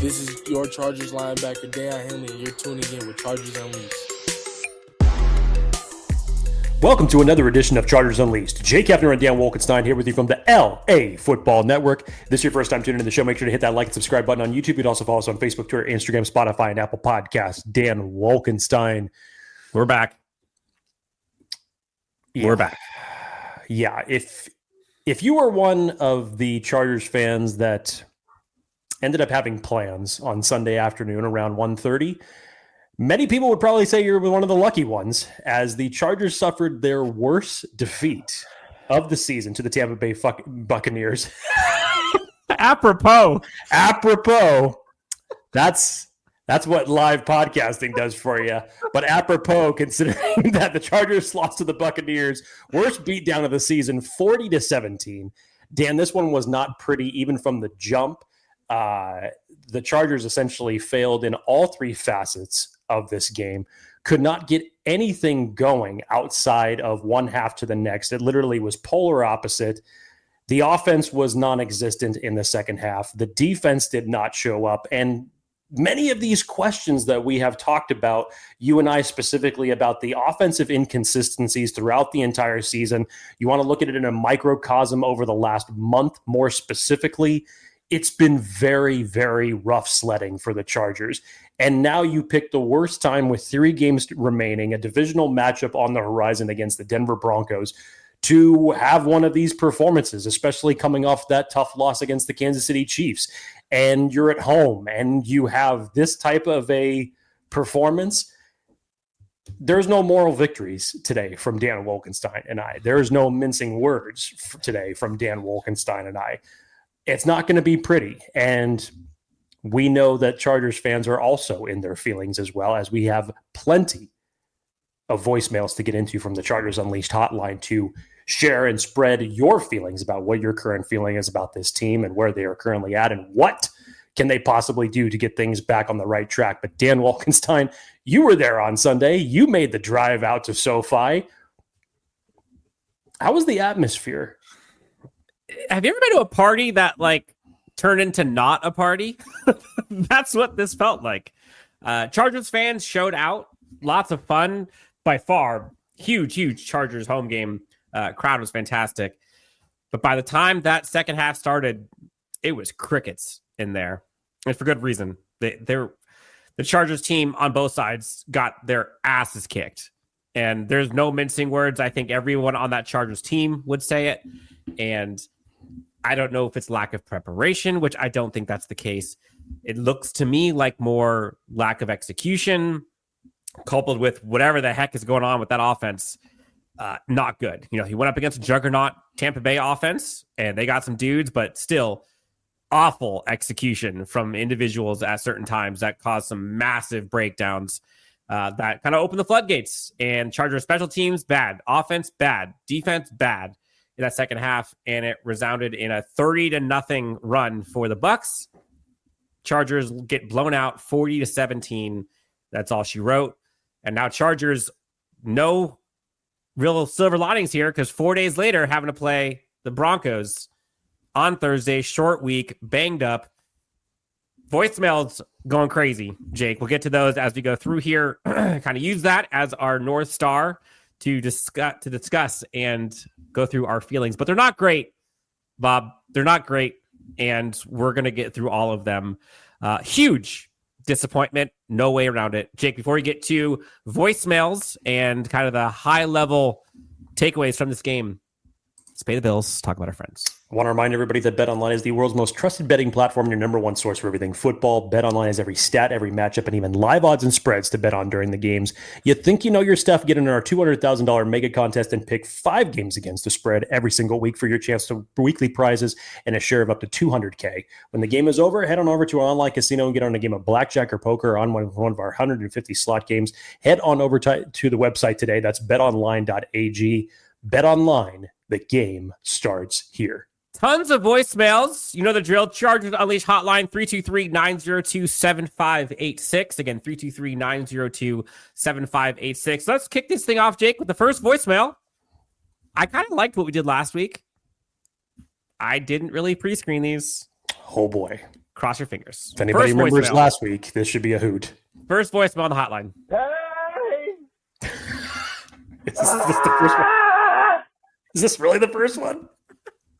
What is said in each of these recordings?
This is your Chargers linebacker, Daiyan, and you're tuning in with Chargers Unleashed. Welcome to another edition of Chargers Unleashed. Jake Hefner and Daiyan Wolkenstein here with you from the LAFB Network. If this is your first time tuning into the show, make sure to hit that like and subscribe button on YouTube. You can also follow us on Facebook, Twitter, Instagram, Spotify, and Apple Podcasts. Daiyan Wolkenstein. We're back. Yeah. We're back. Yeah, if you were one of the Chargers fans that ended up having plans on Sunday afternoon around 1:30, many people would probably say you're one of the lucky ones, as the Chargers suffered their worst defeat of the season to the Tampa Bay Buccaneers. Apropos. That's what live podcasting does for you. But apropos, considering that the Chargers lost to the Buccaneers, worst beatdown of the season, 40-17. Dan, this one was not pretty even from the jump. The Chargers essentially failed in all three facets of this game, could not get anything going outside of one half to the next. It literally was polar opposite. The offense was non-existent in the second half. The defense did not show up. And many of these questions that we have talked about, you and I specifically, about the offensive inconsistencies throughout the entire season, you want to look at it in a microcosm over the last month more specifically. It's been very, very rough sledding for the Chargers. And now you pick the worst time with 3 games remaining, a divisional matchup on the horizon against the Denver Broncos, to have one of these performances, especially coming off that tough loss against the Kansas City Chiefs. And you're at home and you have this type of a performance. There's no moral victories today from Daiyan Wolkenstein and I. There is no mincing words today from Daiyan Wolkenstein and I. It's not going to be pretty. And we know that Chargers fans are also in their feelings as well, as we have plenty of voicemails to get into from the Chargers Unleashed hotline to share and spread your feelings about what your current feeling is about this team and where they are currently at and what can they possibly do to get things back on the right track. But Daiyan Wolkenstein, you were there on Sunday. You made the drive out to SoFi. How was the atmosphere? Have you ever been to a party that turned into not a party? That's what this felt like. Chargers fans showed out. Lots of fun. By far, huge Chargers home game. Crowd was fantastic. But by the time that second half started, it was crickets in there. And for good reason. The Chargers team on both sides got their asses kicked. And there's no mincing words. I think everyone on that Chargers team would say it. And I don't know if it's lack of preparation, which I don't think that's the case. It looks to me like more lack of execution, coupled with whatever the heck is going on with that offense. Not good. He went up against a juggernaut Tampa Bay offense, and they got some dudes, but still awful execution from individuals at certain times that caused some massive breakdowns that kind of opened the floodgates. And Chargers special teams, bad. Offense, bad. Defense, bad in that second half, and it resounded in a 30-0 run for the Bucs. Chargers get blown out 40-17. That's all she wrote. And now Chargers, no real silver linings here, because 4 days later, having to play the Broncos on Thursday, short week, banged up. Voicemails going crazy, Jake. We'll get to those as we go through here. Kind of use that as our North Star to discuss and go through our feelings. But they're not great, Bob. They're not great. And we're going to get through all of them. Huge disappointment. No way around it. Jake, before we get to voicemails and kind of the high-level takeaways from this game, let's pay the bills, talk about our friends. I want to remind everybody that BetOnline is the world's most trusted betting platform, your number one source for everything football. BetOnline has every stat, every matchup, and even live odds and spreads to bet on during the games. You think you know your stuff? Get in our $200,000 mega contest and pick 5 games against the spread every single week for your chance to weekly prizes and a share of up to $200K. When the game is over, head on over to our online casino and get on a game of blackjack or poker or on one of our 150 slot games. Head on over to the website today. That's betonline.ag. BetOnline, the game starts here. Tons of voicemails. You know the drill. Chargers Unleashed hotline, 323-902-7586. Again, 323-902-7586. Let's kick this thing off, Jake, with the first voicemail. I kind of liked what we did last week. I didn't really pre-screen these. Oh, boy. Cross your fingers. If anybody First remembers voicemail. last week, this should be a hoot. First voicemail on the hotline. Hey! Is this the first one? Is this really the first one?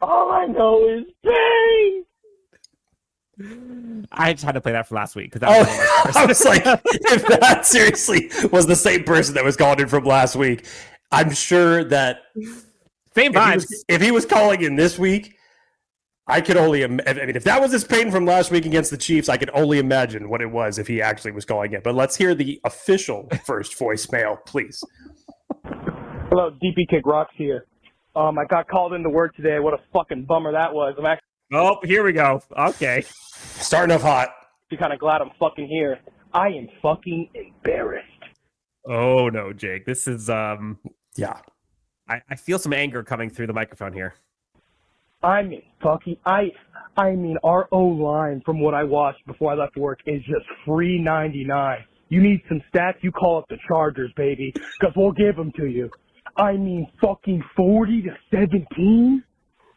All I know is pain! I just had to play that for last week. I was like, if that seriously was the same person that was calling in from last week, I'm sure that Same vibes. if he was calling in this week, I could only, if that was his pain from last week against the Chiefs, I could only imagine what it was if he actually was calling it. But let's hear the official first voicemail, please. Hello, DP Kick Rocks here. I got called into work today. What a fucking bummer that was. I'm actually Oh, here we go. Okay. Starting off hot. kind of glad I'm fucking here. I am fucking embarrassed. Oh no, Jake. This is Yeah. I feel some anger coming through the microphone here. I mean, fucking, I mean, our O-line from what I watched before I left work is just free 99. You need some stats, you call up the Chargers, baby, because we'll give them to you. I mean, fucking 40-17?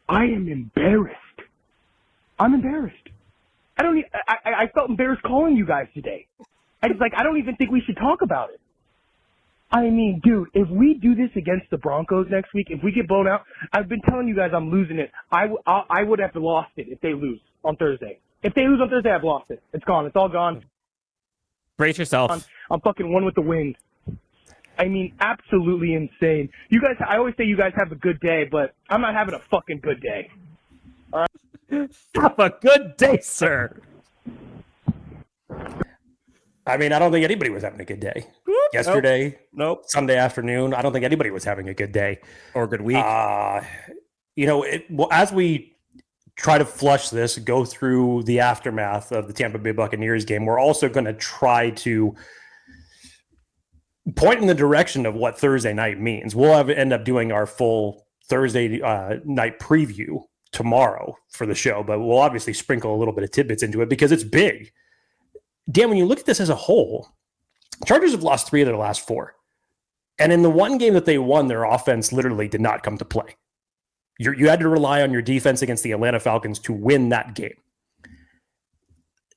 I am embarrassed. I'm embarrassed. I felt embarrassed calling you guys today. I don't even think we should talk about it. I mean, dude, if we do this against the Broncos next week, if we get blown out, I've been telling you guys I'm losing it. I would have lost it if they lose on Thursday. If they lose on Thursday, I've lost it. It's gone. It's all gone. Brace yourself. I'm fucking one with the wind. I mean, absolutely insane. You guys, I always say you guys have a good day, but I'm not having a fucking good day. All right? Have a good day, sir. I mean, I don't think anybody was having a good day. Yesterday, Nope. Sunday afternoon, I don't think anybody was having a good day. Or a good week. As we try to flush this, go through the aftermath of the Tampa Bay Buccaneers game, we're also going to try to point in the direction of what Thursday night means. We'll end up doing our full Thursday night preview tomorrow for the show, but we'll obviously sprinkle a little bit of tidbits into it because it's big. Dan, when you look at this as a whole, Chargers have lost 3 of their last 4. And in the one game that they won, their offense literally did not come to play. You had to rely on your defense against the Atlanta Falcons to win that game.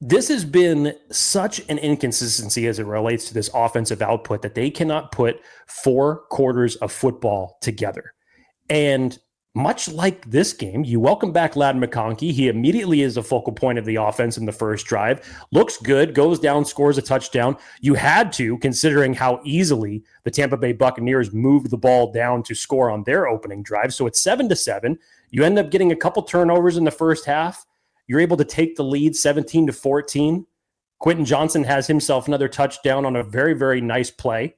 This has been such an inconsistency as it relates to this offensive output that they cannot put 4 quarters of football together. And much like this game, you welcome back Ladd McConkey. He immediately is a focal point of the offense in the first drive. Looks good, goes down, scores a touchdown. You had to, considering how easily the Tampa Bay Buccaneers moved the ball down to score on their opening drive. So it's 7-7. You end up getting a couple turnovers in the first half. You're able to take the lead 17-14. Quentin Johnson has himself another touchdown on a very, very nice play.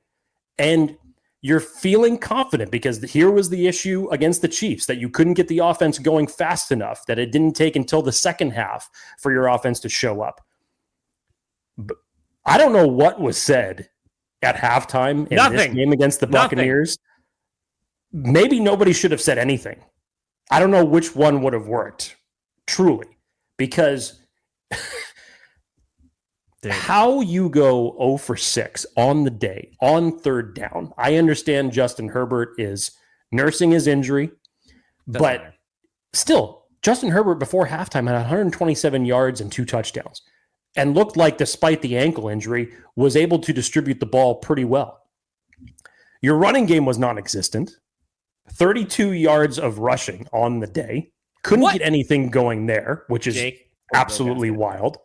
And you're feeling confident because here was the issue against the Chiefs, that you couldn't get the offense going fast enough, that it didn't take until the second half for your offense to show up. But I don't know what was said at halftime in this game against the Buccaneers. Maybe nobody should have said anything. I don't know which one would have worked, truly, because how you go 0 for 6 on the day, on third down. I understand Justin Herbert is nursing his injury, but still, Justin Herbert before halftime had 127 yards and 2 touchdowns and looked like, despite the ankle injury, was able to distribute the ball pretty well. Your running game was non-existent. 32 yards of rushing on the day. Couldn't get anything going there, which is absolutely wild.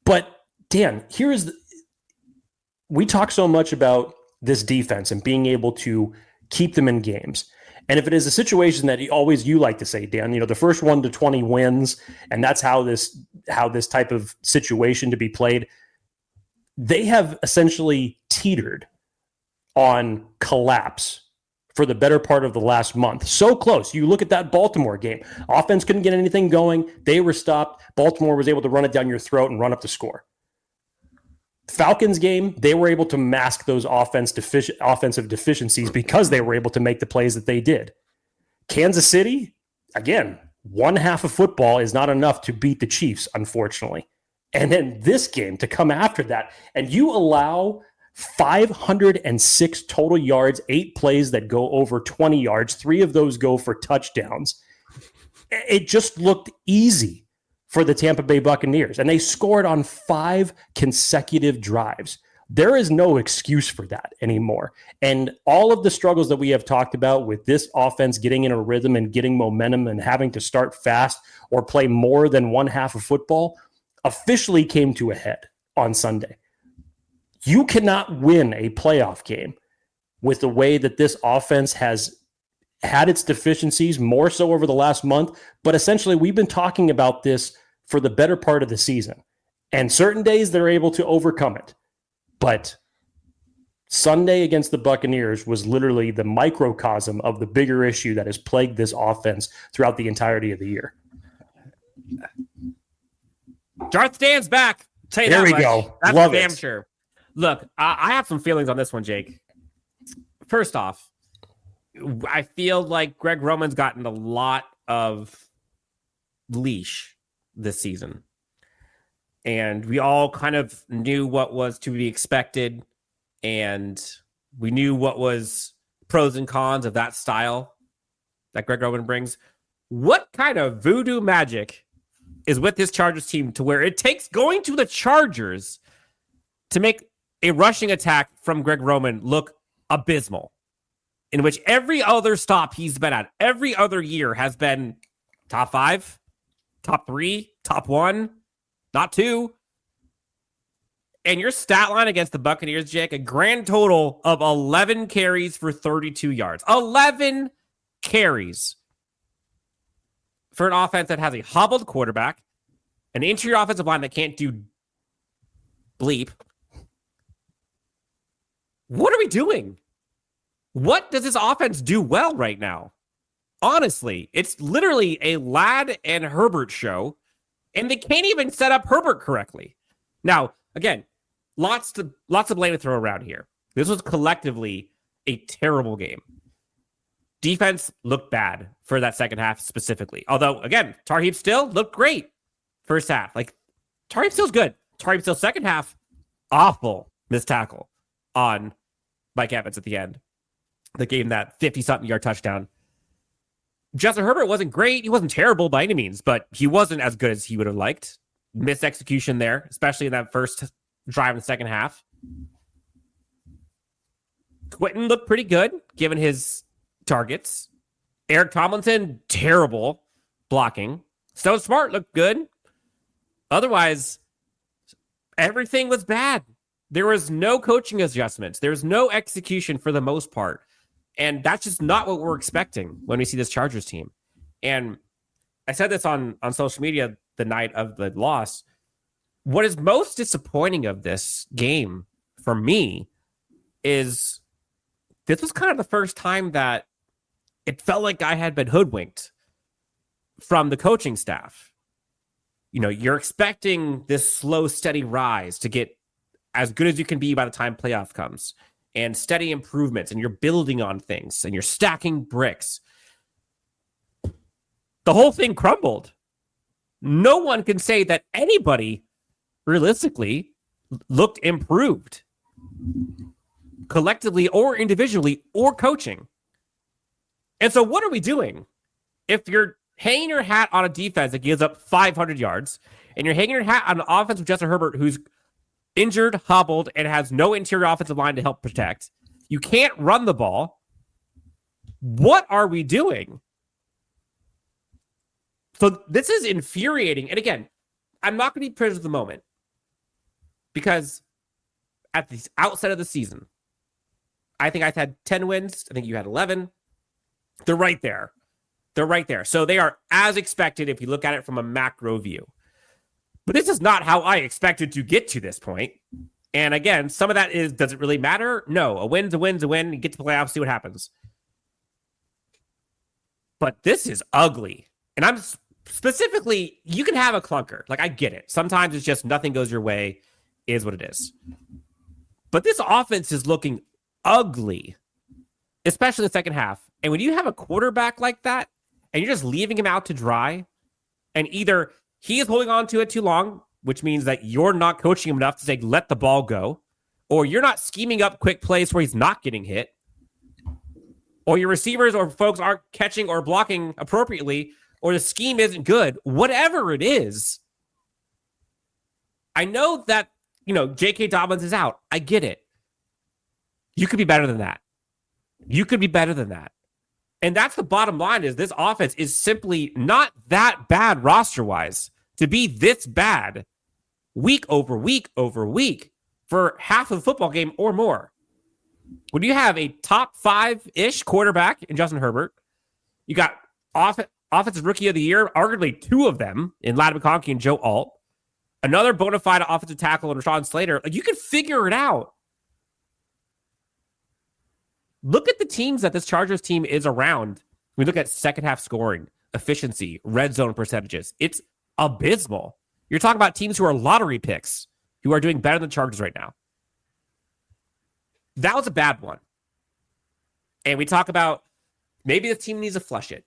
But Dan, we talk so much about this defense and being able to keep them in games. And if it is a situation that you like to say, Dan, the first 1 to 20 wins, and that's how this type of situation to be played, they have essentially teetered on collapse for the better part of the last month. So close. You look at that Baltimore game. Offense couldn't get anything going. They were stopped. Baltimore was able to run it down your throat and run up the score. Falcons game, they were able to mask those offensive deficiencies because they were able to make the plays that they did. Kansas City, again, one half of football is not enough to beat the Chiefs, unfortunately. And then this game to come after that, and you allow 506 total yards, 8 plays that go over 20 yards, 3 of those go for touchdowns. It just looked easy for the Tampa Bay Buccaneers, and they scored on 5 consecutive drives. There is no excuse for that anymore. And all of the struggles that we have talked about with this offense getting in a rhythm and getting momentum and having to start fast or play more than one half of football officially came to a head on Sunday. You cannot win a playoff game with the way that this offense has had its deficiencies, more so over the last month. But essentially, we've been talking about this for the better part of the season. And certain days they're able to overcome it. But Sunday against the Buccaneers was literally the microcosm of the bigger issue that has plagued this offense throughout the entirety of the year. Darth Dan's back. Tell you there that we much. go. That's Love damn it. sure. Look, I have some feelings on this one, Jake. First off, I feel like Greg Roman's gotten a lot of leash this season. And we all kind of knew what was to be expected. And we knew what was pros and cons of that style that Greg Roman brings. What kind of voodoo magic is with this Chargers team to where it takes going to the Chargers to make a rushing attack from Greg Roman look abysmal? In which every other stop he's been at, every other year has been top 5, top 3, top 1, not 2. And your stat line against the Buccaneers, Jake, a grand total of 11 carries for 32 yards. 11 carries for an offense that has a hobbled quarterback, an interior offensive line that can't do bleep. What are we doing? What does this offense do well right now? Honestly, it's literally a Ladd and Herbert show, and they can't even set up Herbert correctly. Now, again, lots of blame to throw around here. This was collectively a terrible game. Defense looked bad for that second half specifically. Although, again, Tarheeb still looked great first half. Like, Tarheeb still's good. Tarheeb still second half, awful missed tackle on Mike Evans at the end that gave him that 50-something yard touchdown. Justin Herbert wasn't great. He wasn't terrible by any means, but he wasn't as good as he would have liked. Missed execution there, especially in that first drive in the second half. Quentin looked pretty good, given his targets. Eric Tomlinson, terrible blocking. Stone Smart looked good. Otherwise, everything was bad. There was no coaching adjustments. There was no execution for the most part. And that's just not what we're expecting when we see this Chargers team. And I said this on social media the night of the loss. What is most disappointing of this game for me is this was kind of the first time that it felt like I had been hoodwinked from the coaching staff. You know, you're expecting this slow, steady rise to get as good as you can be by the time playoff comes, and steady improvements, and you're building on things, and you're stacking bricks. The whole thing crumbled. No one can say that anybody realistically looked improved, collectively or individually or coaching. And so what are we doing? If you're hanging your hat on a defense that gives up 500 yards, and you're hanging your hat on an offense with Justin Herbert who's injured, hobbled, and has no interior offensive line to help protect, you can't run the ball. What are we doing? So this is infuriating. And again, I'm not going to be privileged of the moment because at the outset of the season, I think I've had 10 wins. I think you had 11. They're right there. They're right there. So they are as expected if you look at it from a macro view. But this is not how I expected to get to this point. And again, some of that is, does it really matter? No, a win's a win's a win. You get to the playoffs, see what happens. But this is ugly. And I'm specifically, you can have a clunker. Like, I get it. Sometimes it's just nothing goes your way, is what it is. But this offense is looking ugly, especially the second half. And when you have a quarterback like that, and you're just leaving him out to dry, and either he is holding on to it too long, which means that you're not coaching him enough to say, let the ball go, or you're not scheming up quick plays where he's not getting hit, or your receivers or folks aren't catching or blocking appropriately, or the scheme isn't good, whatever it is, I know that, J.K. Dobbins is out. I get it. You could be better than that. And that's the bottom line, is this offense is simply not that bad roster-wise to be this bad week over week over week for half of the football game or more. When you have a top 5-ish quarterback in Justin Herbert, you got offensive rookie of the year, arguably 2 of them in Ladd McConkey and Joe Alt, another bona fide offensive tackle in Rashawn Slater. Like, you can figure it out. Look at the teams that this Chargers team is around. We look at second half scoring, efficiency, red zone percentages. It's abysmal. You're talking about teams who are lottery picks, who are doing better than the Chargers right now. That was a bad one. And we talk about maybe the team needs to flush it.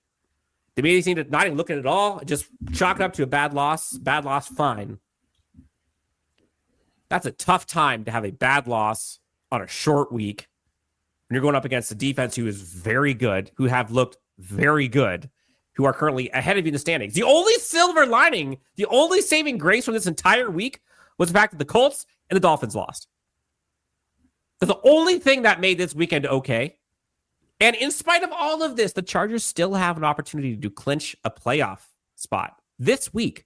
Maybe they need to not even look at it at all, just chalk it up to a bad loss. Bad loss, fine. That's a tough time to have a bad loss on a short week. And you're going up against a defense who is very good, who have looked very good, who are currently ahead of you in the standings. The only silver lining, the only saving grace from this entire week was the fact that the Colts and the Dolphins lost. That's the only thing that made this weekend okay. And in spite of all of this, the Chargers still have an opportunity to clinch a playoff spot this week.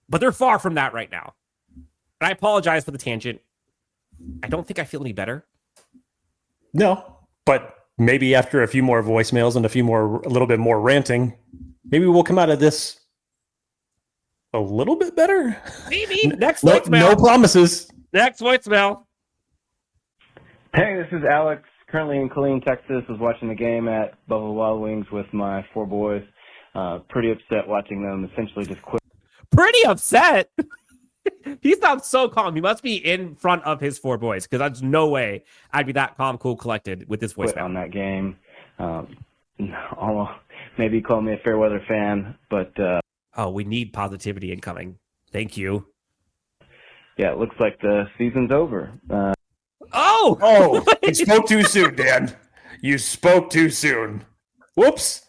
But they're far from that right now. And I apologize for the tangent. I don't think I feel any better. No, but maybe after a few more voicemails and a little bit more ranting, maybe we'll come out of this a little bit better. Maybe. Next voicemail. No promises. Next voicemail. Hey, this is Alex, currently in Khalil, Texas. Was watching the game at Buffalo Wild Wings with my 4 boys. Pretty upset watching them essentially just quit. Pretty upset? He sounds so calm. He must be in front of his 4 boys, because there's no way I'd be that calm, cool, collected with this voicemail. On that game. Maybe call me a fair weather fan, but... we need positivity incoming. Thank you. Yeah, it looks like the season's over. You spoke too soon, Dan. You spoke too soon. Whoops.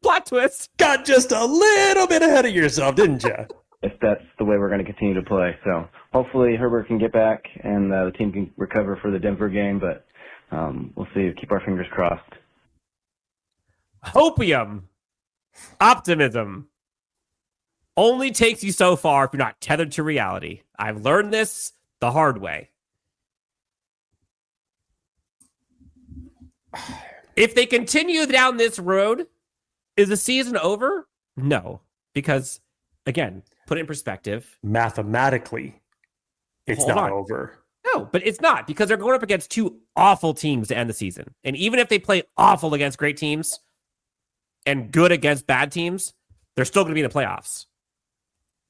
Plot twist. Got just a little bit ahead of yourself, didn't you? If that's the way we're going to continue to play. So hopefully Herbert can get back and the team can recover for the Denver game, but we'll see. Keep our fingers crossed. Hopium. Optimism. Only takes you so far if you're not tethered to reality. I've learned this the hard way. If they continue down this road, is the season over? No, because, again, put it in perspective. Mathematically, it's not over. No, but it's not, because they're going up against 2 awful teams to end the season. And even if they play awful against great teams and good against bad teams, they're still going to be in the playoffs.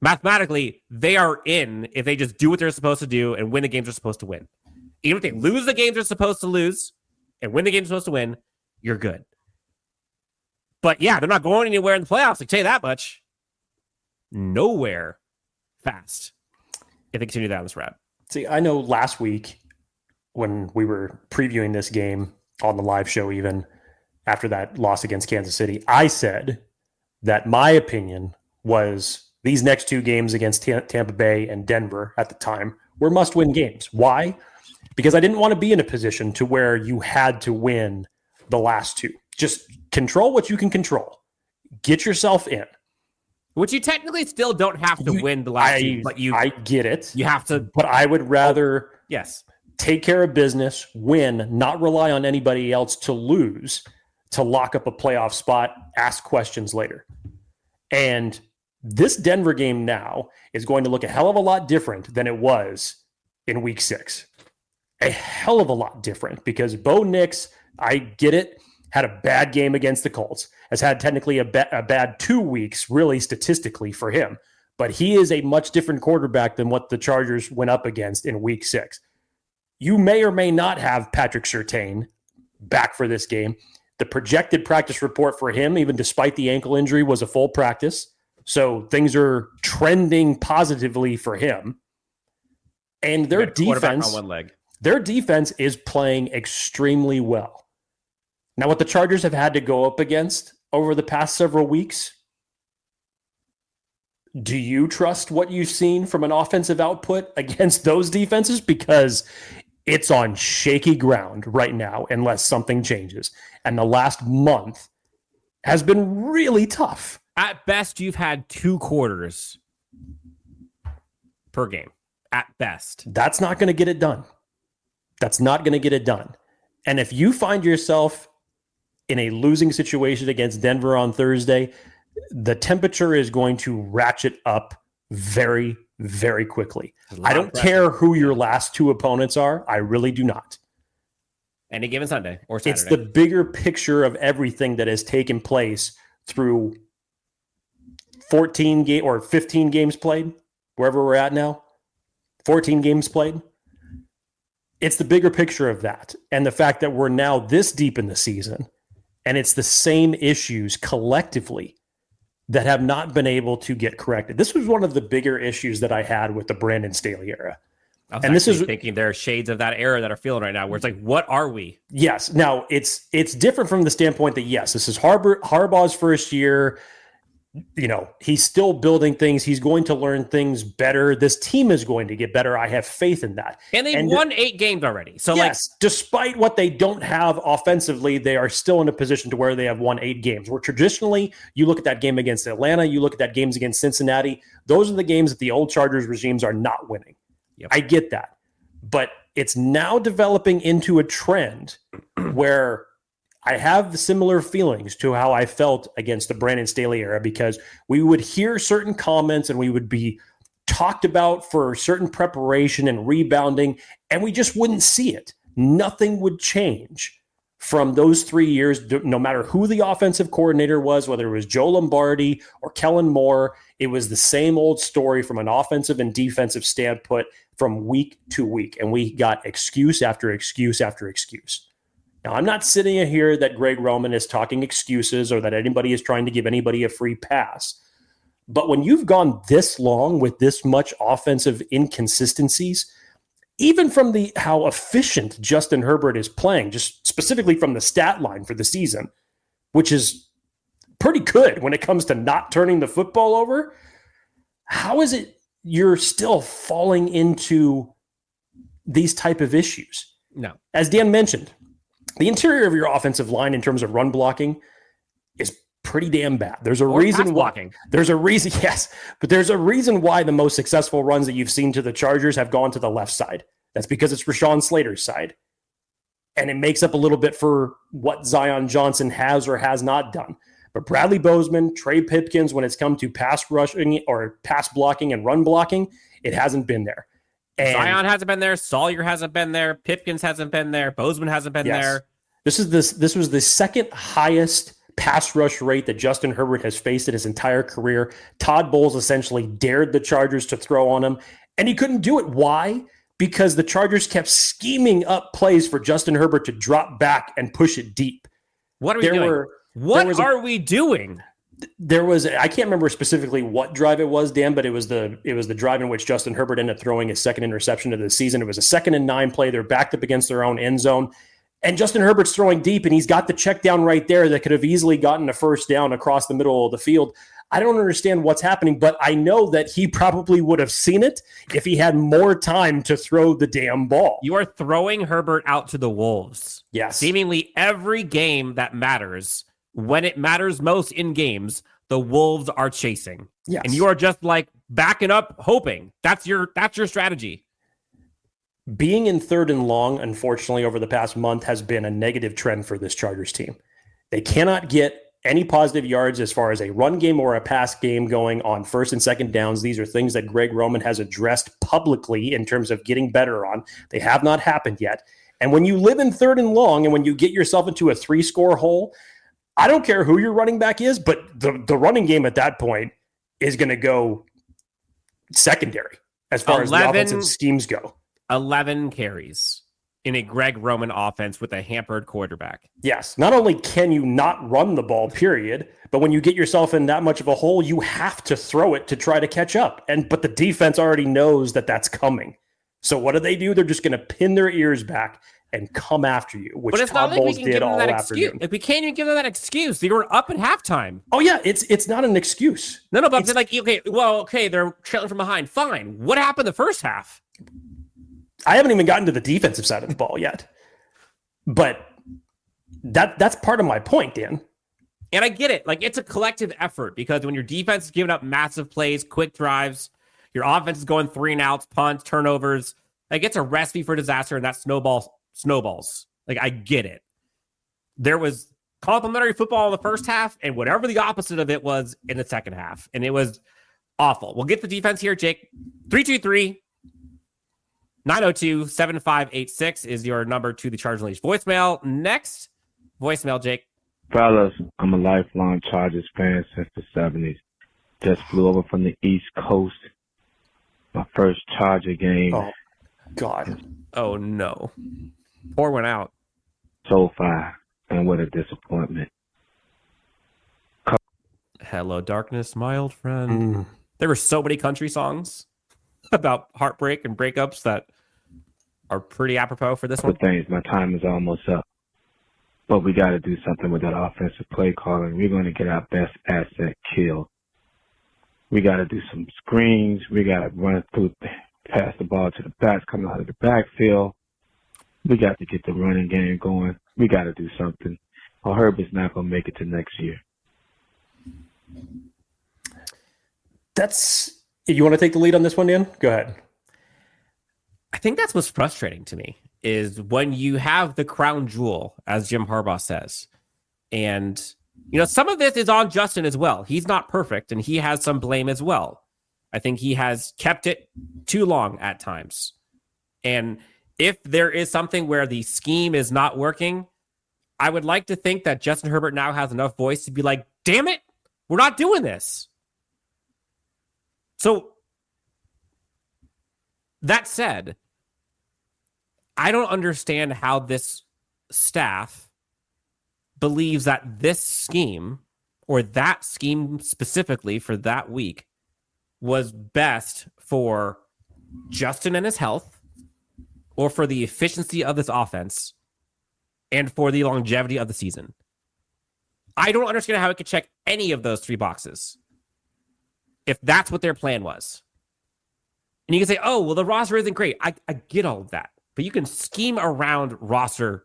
Mathematically, they are in if they just do what they're supposed to do and win the games they're supposed to win. Even if they lose the games they're supposed to lose and win the games they're supposed to win, you're good. But yeah, they're not going anywhere in the playoffs, I can tell you that much. Nowhere fast if they continue down this route. See, I know last week when we were previewing this game on the live show, even after that loss against Kansas City, I said that my opinion was these next 2 games against Tampa Bay and Denver at the time were must-win games. Why? Because I didn't want to be in a position to where you had to win the last 2. Just control what you can control. Get yourself in. Which you technically still don't have to win the last 2, but I get it. You have to. But I would rather take care of business, win, not rely on anybody else to lose, to lock up a playoff spot, ask questions later. And this Denver game now is going to look a hell of a lot different than it was in week 6. A hell of a lot different, because Bo Nix, I get it, had a bad game against the Colts, has had technically a bad 2 weeks, really statistically for him. But he is a much different quarterback than what the Chargers went up against in week 6. You may or may not have Patrick Surtain back for this game. The projected practice report for him, even despite the ankle injury, was a full practice. So things are trending positively for him. And their defense, on one leg. Their defense is playing extremely well. Now, what the Chargers have had to go up against over the past several weeks, do you trust what you've seen from an offensive output against those defenses? Because it's on shaky ground right now unless something changes. And the last month has been really tough. At best, you've had 2 quarters per game. At best. That's not going to get it done. That's not going to get it done. And if you find yourself in a losing situation against Denver on Thursday, the temperature is going to ratchet up very, very quickly. I don't care who your last 2 opponents are. I really do not. Any given Sunday or Saturday. It's the bigger picture of everything that has taken place through 14 or 15 games played, wherever we're at now. 14 games played. It's the bigger picture of that. And the fact that we're now this deep in the season and it's the same issues collectively that have not been able to get corrected. This was one of the bigger issues that I had with the Brandon Staley era. And this is thinking there are shades of that era that are feeling right now where it's like, what are we? Yes. Now it's different from the standpoint that, yes, this is Harbaugh's first year. You know, he's still building things. He's going to learn things better. This team is going to get better. I have faith in that. And they've won 8 games already. So, yes, despite what they don't have offensively, they are still in a position to where they have won 8 games. Where traditionally, you look at that game against Atlanta, you look at that games against Cincinnati. Those are the games that the old Chargers regimes are not winning. Yep. I get that. But it's now developing into a trend where I have similar feelings to how I felt against the Brandon Staley era, because we would hear certain comments and we would be talked about for certain preparation and rebounding, and we just wouldn't see it. Nothing would change from those 3 years, no matter who the offensive coordinator was, whether it was Joe Lombardi or Kellen Moore. It was the same old story from an offensive and defensive standpoint from week to week, and we got excuse after excuse after excuse. Now, I'm not sitting here that Greg Roman is talking excuses or that anybody is trying to give anybody a free pass. But when you've gone this long with this much offensive inconsistencies, even from how efficient Justin Herbert is playing, just specifically from the stat line for the season, which is pretty good when it comes to not turning the football over, how is it you're still falling into these type of issues? No. As Dan mentioned, the interior of your offensive line in terms of run blocking is pretty damn bad. There's a reason why. There's a reason, yes, but there's a reason why the most successful runs that you've seen to the Chargers have gone to the left side. That's because it's Rashawn Slater's side. And it makes up a little bit for what Zion Johnson has or has not done. But Bradley Bozeman, Trey Pipkins, when it's come to pass rushing or pass blocking and run blocking, it hasn't been there. And Zion hasn't been there. Sawyer hasn't been there. Pipkins hasn't been there. Bozeman hasn't been there. This was the second highest pass rush rate that Justin Herbert has faced in his entire career. Todd Bowles essentially dared the Chargers to throw on him, and he couldn't do it. Why? Because the Chargers kept scheming up plays for Justin Herbert to drop back and push it deep. What are we doing? What are we doing? There was, I can't remember specifically what drive it was, Dan, but it was the drive in which Justin Herbert ended up throwing his second interception of the season. It was a 2nd and 9 play. They're backed up against their own end zone. And Justin Herbert's throwing deep, and he's got the check down right there that could have easily gotten a first down across the middle of the field. I don't understand what's happening, but I know that he probably would have seen it if he had more time to throw the damn ball. You are throwing Herbert out to the wolves. Yes. Seemingly every game that matters, when it matters most in games, the wolves are chasing. Yes. And you are just like backing up, hoping. That's your strategy. Being in 3rd and long, unfortunately, over the past month has been a negative trend for this Chargers team. They cannot get any positive yards as far as a run game or a pass game going on 1st and 2nd downs. These are things that Greg Roman has addressed publicly in terms of getting better on. They have not happened yet. And when you live in 3rd and long and when you get yourself into a 3-score hole, I don't care who your running back is, but the running game at that point is going to go secondary as far as the offensive schemes go. 11 carries in a Greg Roman offense with a hampered quarterback. Yes. Not only can you not run the ball, period, but when you get yourself in that much of a hole, you have to throw it to try to catch up. But the defense already knows that that's coming. So what do? They're just going to pin their ears back and come after you, which But it's not Todd like we Bowles can did give them all that afternoon. excuse. Like, we can't even give them that excuse. They were up at halftime. Oh yeah, it's not an excuse. No, but they're like, okay, they're trailing from behind. Fine. What happened the first half? I haven't even gotten to the defensive side of the ball yet, but that's part of my point, Dan. And I get it. Like, it's a collective effort because when your defense is giving up massive plays, quick drives, your offense is going 3 and outs, punts, turnovers. Like, it's a recipe for disaster, and that snowballs. Like, I get it. There was complimentary football in the first half, and whatever the opposite of it was in the second half, and it was awful. We'll get the defense here, Jake. 323-902-7586 is your number to the Chargers Unleashed voicemail. Next voicemail, Jake. Fellas, I'm a lifelong Chargers fan since the 70s. Just flew over from the East Coast. My first Charger game. Oh, God. Oh, no. Pour one out. SoFi, and what a disappointment. Hello, darkness, my old friend. There were so many country songs about heartbreak and breakups that are pretty apropos for this one. But things, my time is almost up. But we got to do something with that offensive play calling. We're going to get our best asset killed. We got to do some screens. We got to run through, pass the ball to the backs coming out of the backfield. We got to get the running game going. We got to do something. aHerbert's not going to make it to next year. You want to take the lead on this one, Dan? Go ahead. I think that's what's frustrating to me is when you have the crown jewel, as Jim Harbaugh says. And, some of this is on Justin as well. He's not perfect, and he has some blame as well. I think he has kept it too long at times. And if there is something where the scheme is not working, I would like to think that Justin Herbert now has enough voice to be like, damn it, we're not doing this. So, that said, I don't understand how this staff believes that this scheme, or that scheme specifically for that week, was best for Justin and his health, or for the efficiency of this offense, and for the longevity of the season. I don't understand how it could check any of those 3 boxes if that's what their plan was. And you can say, oh, well, the roster isn't great. I get all of that. But you can scheme around roster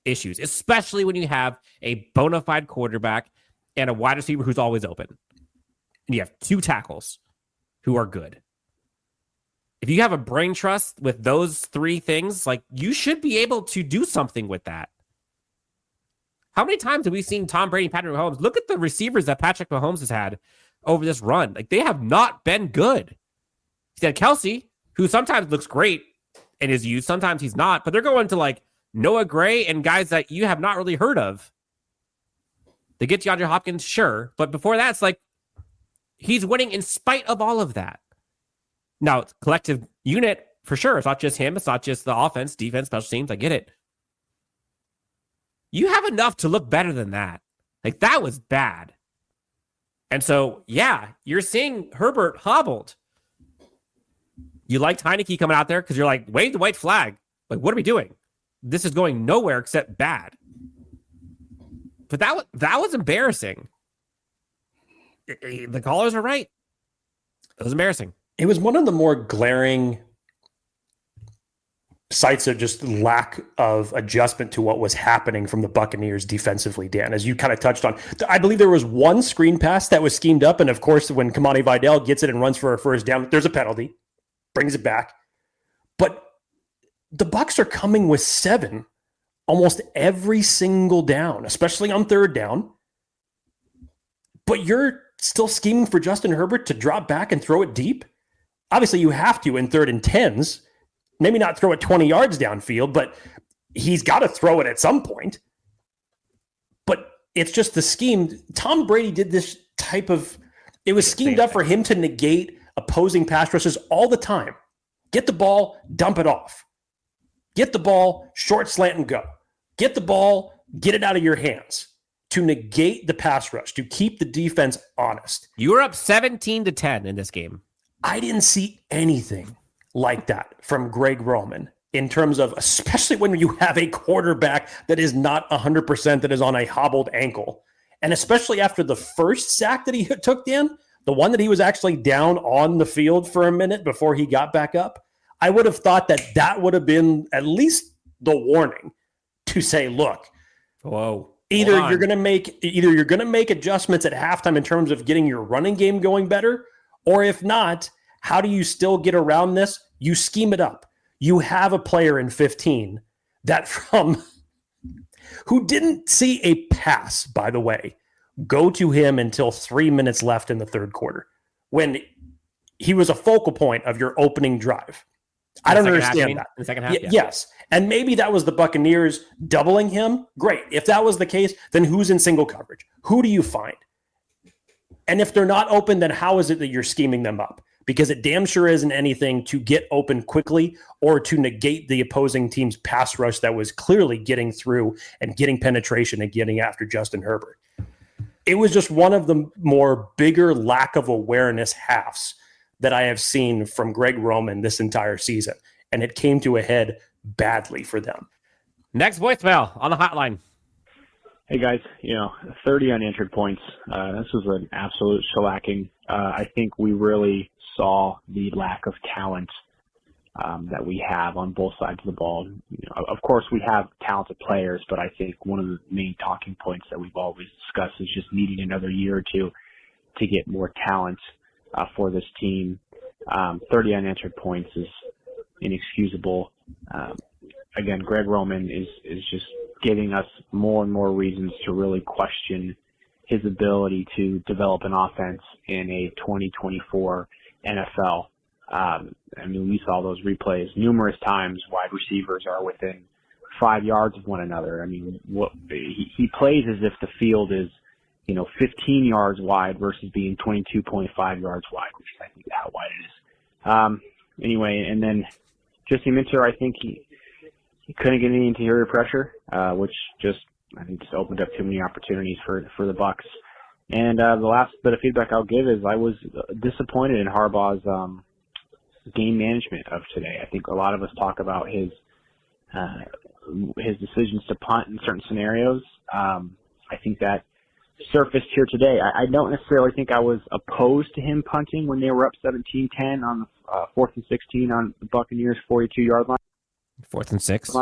issues, especially when you have a bona fide quarterback and a wide receiver who's always open. And you have 2 tackles who are good. If you have a brain trust with those 3 things, like, you should be able to do something with that. How many times have we seen Tom Brady and Patrick Mahomes? Look at the receivers that Patrick Mahomes has had over this run. Like, they have not been good. He's had Kelsey, who sometimes looks great and is used. Sometimes he's not. But they're going to, like, Noah Gray and guys that you have not really heard of. They get DeAndre Hopkins, sure. But before that, it's like, he's winning in spite of all of that. Now, it's a collective unit, for sure. It's not just him. It's not just the offense, defense, special teams. I get it. You have enough to look better than that. Like, that was bad. And so, yeah, you're seeing Herbert hobbled. You liked Heineke coming out there because you're like, wave the white flag. Like, what are we doing? This is going nowhere except bad. But that was embarrassing. The callers are right. It was embarrassing. It was one of the more glaring sites of just lack of adjustment to what was happening from the Buccaneers defensively, Dan, as you kind of touched on. I believe there was one screen pass that was schemed up, and of course, when Kamani Vidal gets it and runs for a first down, there's a penalty, brings it back. But the Bucs are coming with 7 almost every single down, especially on third down. But you're still scheming for Justin Herbert to drop back and throw it deep? Obviously, you have to in 3rd and 10s. Maybe not throw it 20 yards downfield, but he's got to throw it at some point. But it's just the scheme. Tom Brady did this type of, it was schemed up for him to negate opposing pass rushes all the time. Get the ball, dump it off. Get the ball, short slant and go. Get the ball, get it out of your hands to negate the pass rush, to keep the defense honest. You were up 17-10 in this game. I didn't see anything like that from Greg Roman in terms of, especially when you have a quarterback that is not 100%, that is on a hobbled ankle. And especially after the first sack that he took, Dan, the one that he was actually down on the field for a minute before he got back up, I would have thought that would have been at least the warning to say, look, either you're going to make adjustments at halftime in terms of getting your running game going better, or if not, how do you still get around this? You scheme it up. You have a player in 15 that who didn't see a pass, by the way, go to him until 3 minutes left in the third quarter, when he was a focal point of your opening drive. I don't understand that. In the second half? Yeah. Yes. And maybe that was the Buccaneers doubling him. Great. If that was the case, then who's in single coverage? Who do you find? And if they're not open, then how is it that you're scheming them up? Because it damn sure isn't anything to get open quickly or to negate the opposing team's pass rush that was clearly getting through and getting penetration and getting after Justin Herbert. It was just one of the more bigger lack of awareness halves that I have seen from Greg Roman this entire season. And it came to a head badly for them. Next voicemail on the hotline. Hey guys, 30 unanswered points. This was an absolute shellacking. I think we really saw the lack of talent that we have on both sides of the ball. Of course, we have talented players, but I think one of the main talking points that we've always discussed is just needing another year or two to get more talent for this team. 30 unanswered points is inexcusable. Again, Greg Roman is just giving us more and more reasons to really question his ability to develop an offense in a 2024 NFL. We saw those replays numerous times. Wide receivers are within 5 yards of one another. He plays as if the field is, 15 yards wide versus being 22.5 yards wide, which I think is how wide it is. Anyway, and then Jesse Minter, I think he couldn't get any interior pressure, which just opened up too many opportunities for the Bucs. And the last bit of feedback I'll give is I was disappointed in Harbaugh's game management of today. I think a lot of us talk about his decisions to punt in certain scenarios. I think that surfaced here today. I don't necessarily think I was opposed to him punting when they were up 17-10 on the 4th and 16 on the Buccaneers' 42-yard line. 4th and 6.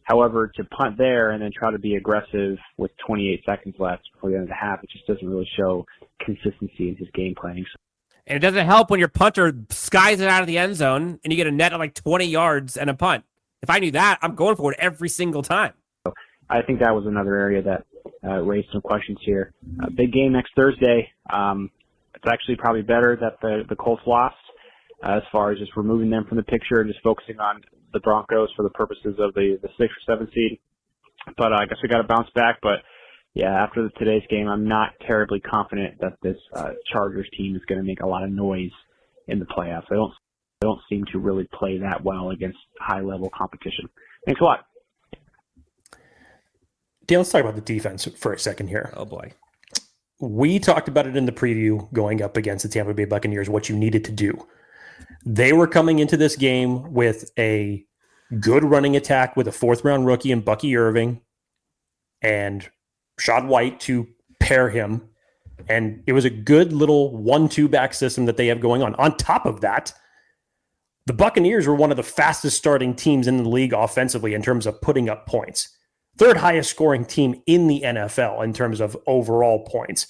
However, to punt there and then try to be aggressive with 28 seconds left before the end of the half, it just doesn't really show consistency in his game planning. And it doesn't help when your punter skies it out of the end zone and you get a net of like 20 yards and a punt. If I knew that, I'm going for it every single time. I think that was another area that raised some questions here. Big game next Thursday. It's actually probably better that the Colts lost as far as just removing them from the picture and just focusing on the Broncos for the purposes of the 6 or 7 seed. But I guess we got to bounce back. But yeah, after today's game, I'm not terribly confident that this Chargers team is going to make a lot of noise in the playoffs. They don't seem to really play that well against high-level competition. Thanks a lot. Dan, let's talk about the defense for a second here. Oh, boy. We talked about it in the preview going up against the Tampa Bay Buccaneers, what you needed to do. They were coming into this game with a good running attack with a 4th-round rookie in Bucky Irving and Shad White to pair him. And it was a good little 1-2 back system that they have going on. On top of that, the Buccaneers were one of the fastest starting teams in the league offensively in terms of putting up points. 3rd highest scoring team in the NFL in terms of overall points.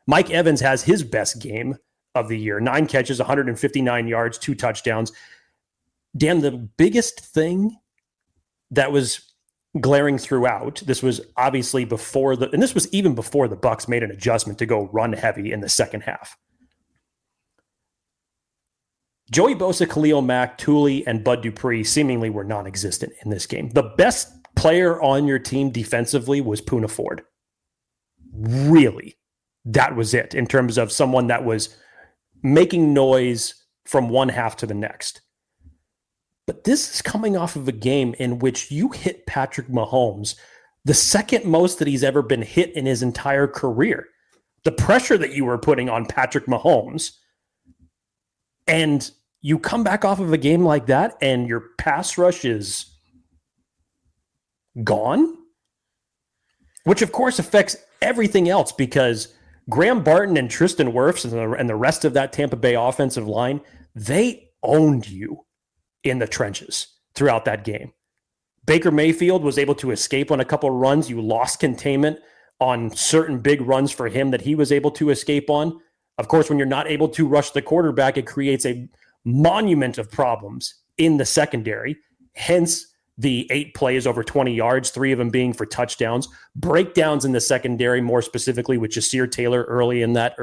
Mike Evans has his best game of the year. 9 catches, 159 yards, 2 touchdowns. Dan, the biggest thing that was glaring throughout, this was obviously and this was even before the Bucs made an adjustment to go run heavy in the second half. Joey Bosa, Khalil Mack, Thule, and Bud Dupree seemingly were non-existent in this game. The best player on your team defensively was Poona Ford. Really, that was it in terms of someone that was making noise from one half to the next. But this is coming off of a game in which you hit Patrick Mahomes the second most that he's ever been hit in his entire career. The pressure that you were putting on Patrick Mahomes, and you come back off of a game like that and your pass rush is gone, which of course affects everything else because Graham Barton and Tristan Wirfs and the rest of that Tampa Bay offensive line, they owned you in the trenches throughout that game. Baker Mayfield was able to escape on a couple of runs. You lost containment on certain big runs for him that he was able to escape on. Of course, when you're not able to rush the quarterback, it creates a monument of problems in the secondary. Hence the 8 plays over 20 yards, 3 of them being for touchdowns. Breakdowns in the secondary, more specifically with Jasir Taylor early in that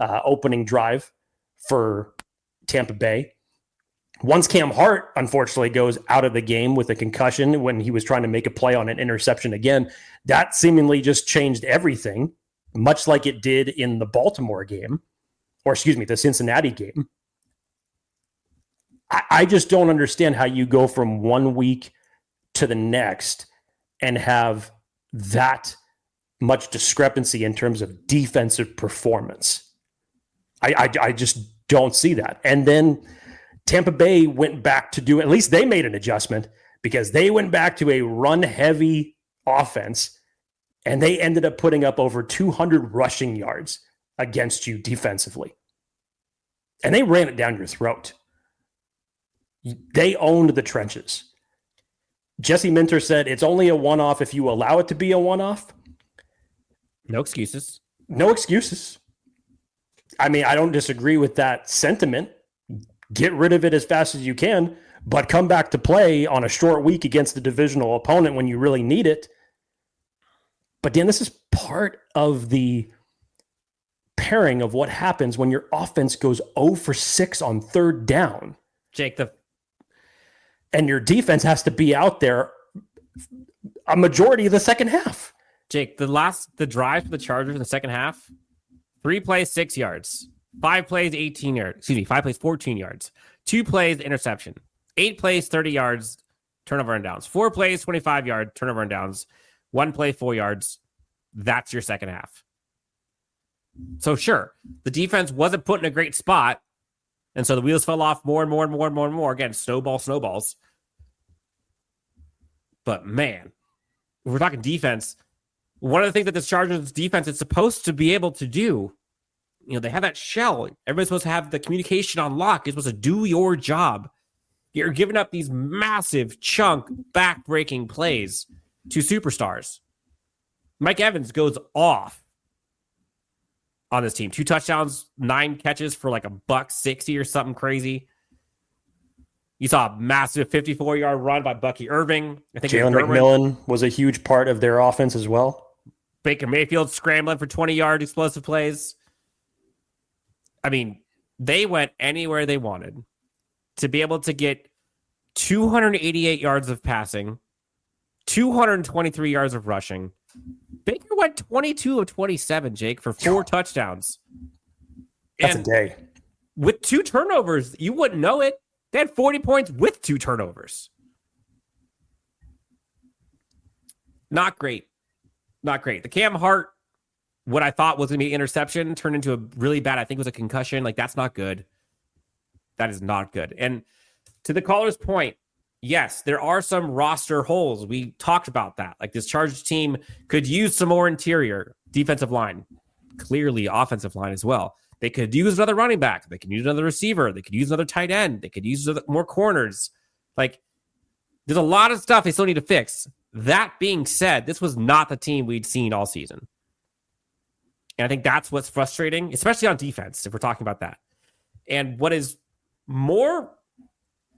opening drive for Tampa Bay. Once Cam Hart, unfortunately, goes out of the game with a concussion when he was trying to make a play on an interception again, that seemingly just changed everything, much like it did in the Baltimore game, or excuse me, the Cincinnati game. I just don't understand how you go from one week to the next and have that much discrepancy in terms of defensive performance. I just don't see that. And then Tampa Bay went back to do, at least they made an adjustment because they went back to a run-heavy offense and they ended up putting up over 200 rushing yards against you defensively. And they ran it down your throat. They owned the trenches. Jesse Minter said it's only a one-off if you allow it to be a one-off. No excuses. No excuses. I mean, I don't disagree with that sentiment. Get rid of it as fast as you can, but come back to play on a short week against the divisional opponent when you really need it. But Dan, this is part of the pairing of what happens when your offense goes 0 for 6 on third down. Jake, and your defense has to be out there a majority of the second half. Jake, the drive for the Chargers in the second half, 3 plays, 6 yards. 5 plays, 18 yards. 5 plays, 14 yards. 2 plays, interception. 8 plays, 30 yards, turnover and downs. 4 plays, 25 yards, turnover and downs. 1 play, 4 yards. That's your second half. So sure, the defense wasn't put in a great spot, and so the wheels fell off more and more and more and more and more. Again, snowballs. But man, if we're talking defense, one of the things that the Chargers defense is supposed to be able to do, they have that shell. Everybody's supposed to have the communication on lock. You're supposed to do your job. You're giving up these massive chunk back-breaking plays to superstars. Mike Evans goes off on this team. 2 touchdowns, 9 catches for like $160 or something crazy. You saw a massive 54-yard run by Bucky Irving. I think Jalen McMillan was a huge part of their offense as well. Baker Mayfield scrambling for 20-yard explosive plays. I mean, they went anywhere they wanted to be able to get 288 yards of passing, 223 yards of rushing. Baker went 22 of 27, Jake, for 4 touchdowns. That's and a day. With 2 turnovers, you wouldn't know it. They had 40 points with 2 turnovers. Not great. Not great. The Cam Hart, what I thought was going to be an interception, turned into a really bad, I think it was a concussion. Like, that's not good. That is not good. And to the caller's point, yes, there are some roster holes. We talked about that. Like, this Chargers team could use some more interior defensive line. Clearly offensive line as well. They could use another running back. They could use another receiver. They could use another tight end. They could use more corners. Like, there's a lot of stuff they still need to fix. That being said, this was not the team we'd seen all season. And I think that's what's frustrating, especially on defense, if we're talking about that. And what is more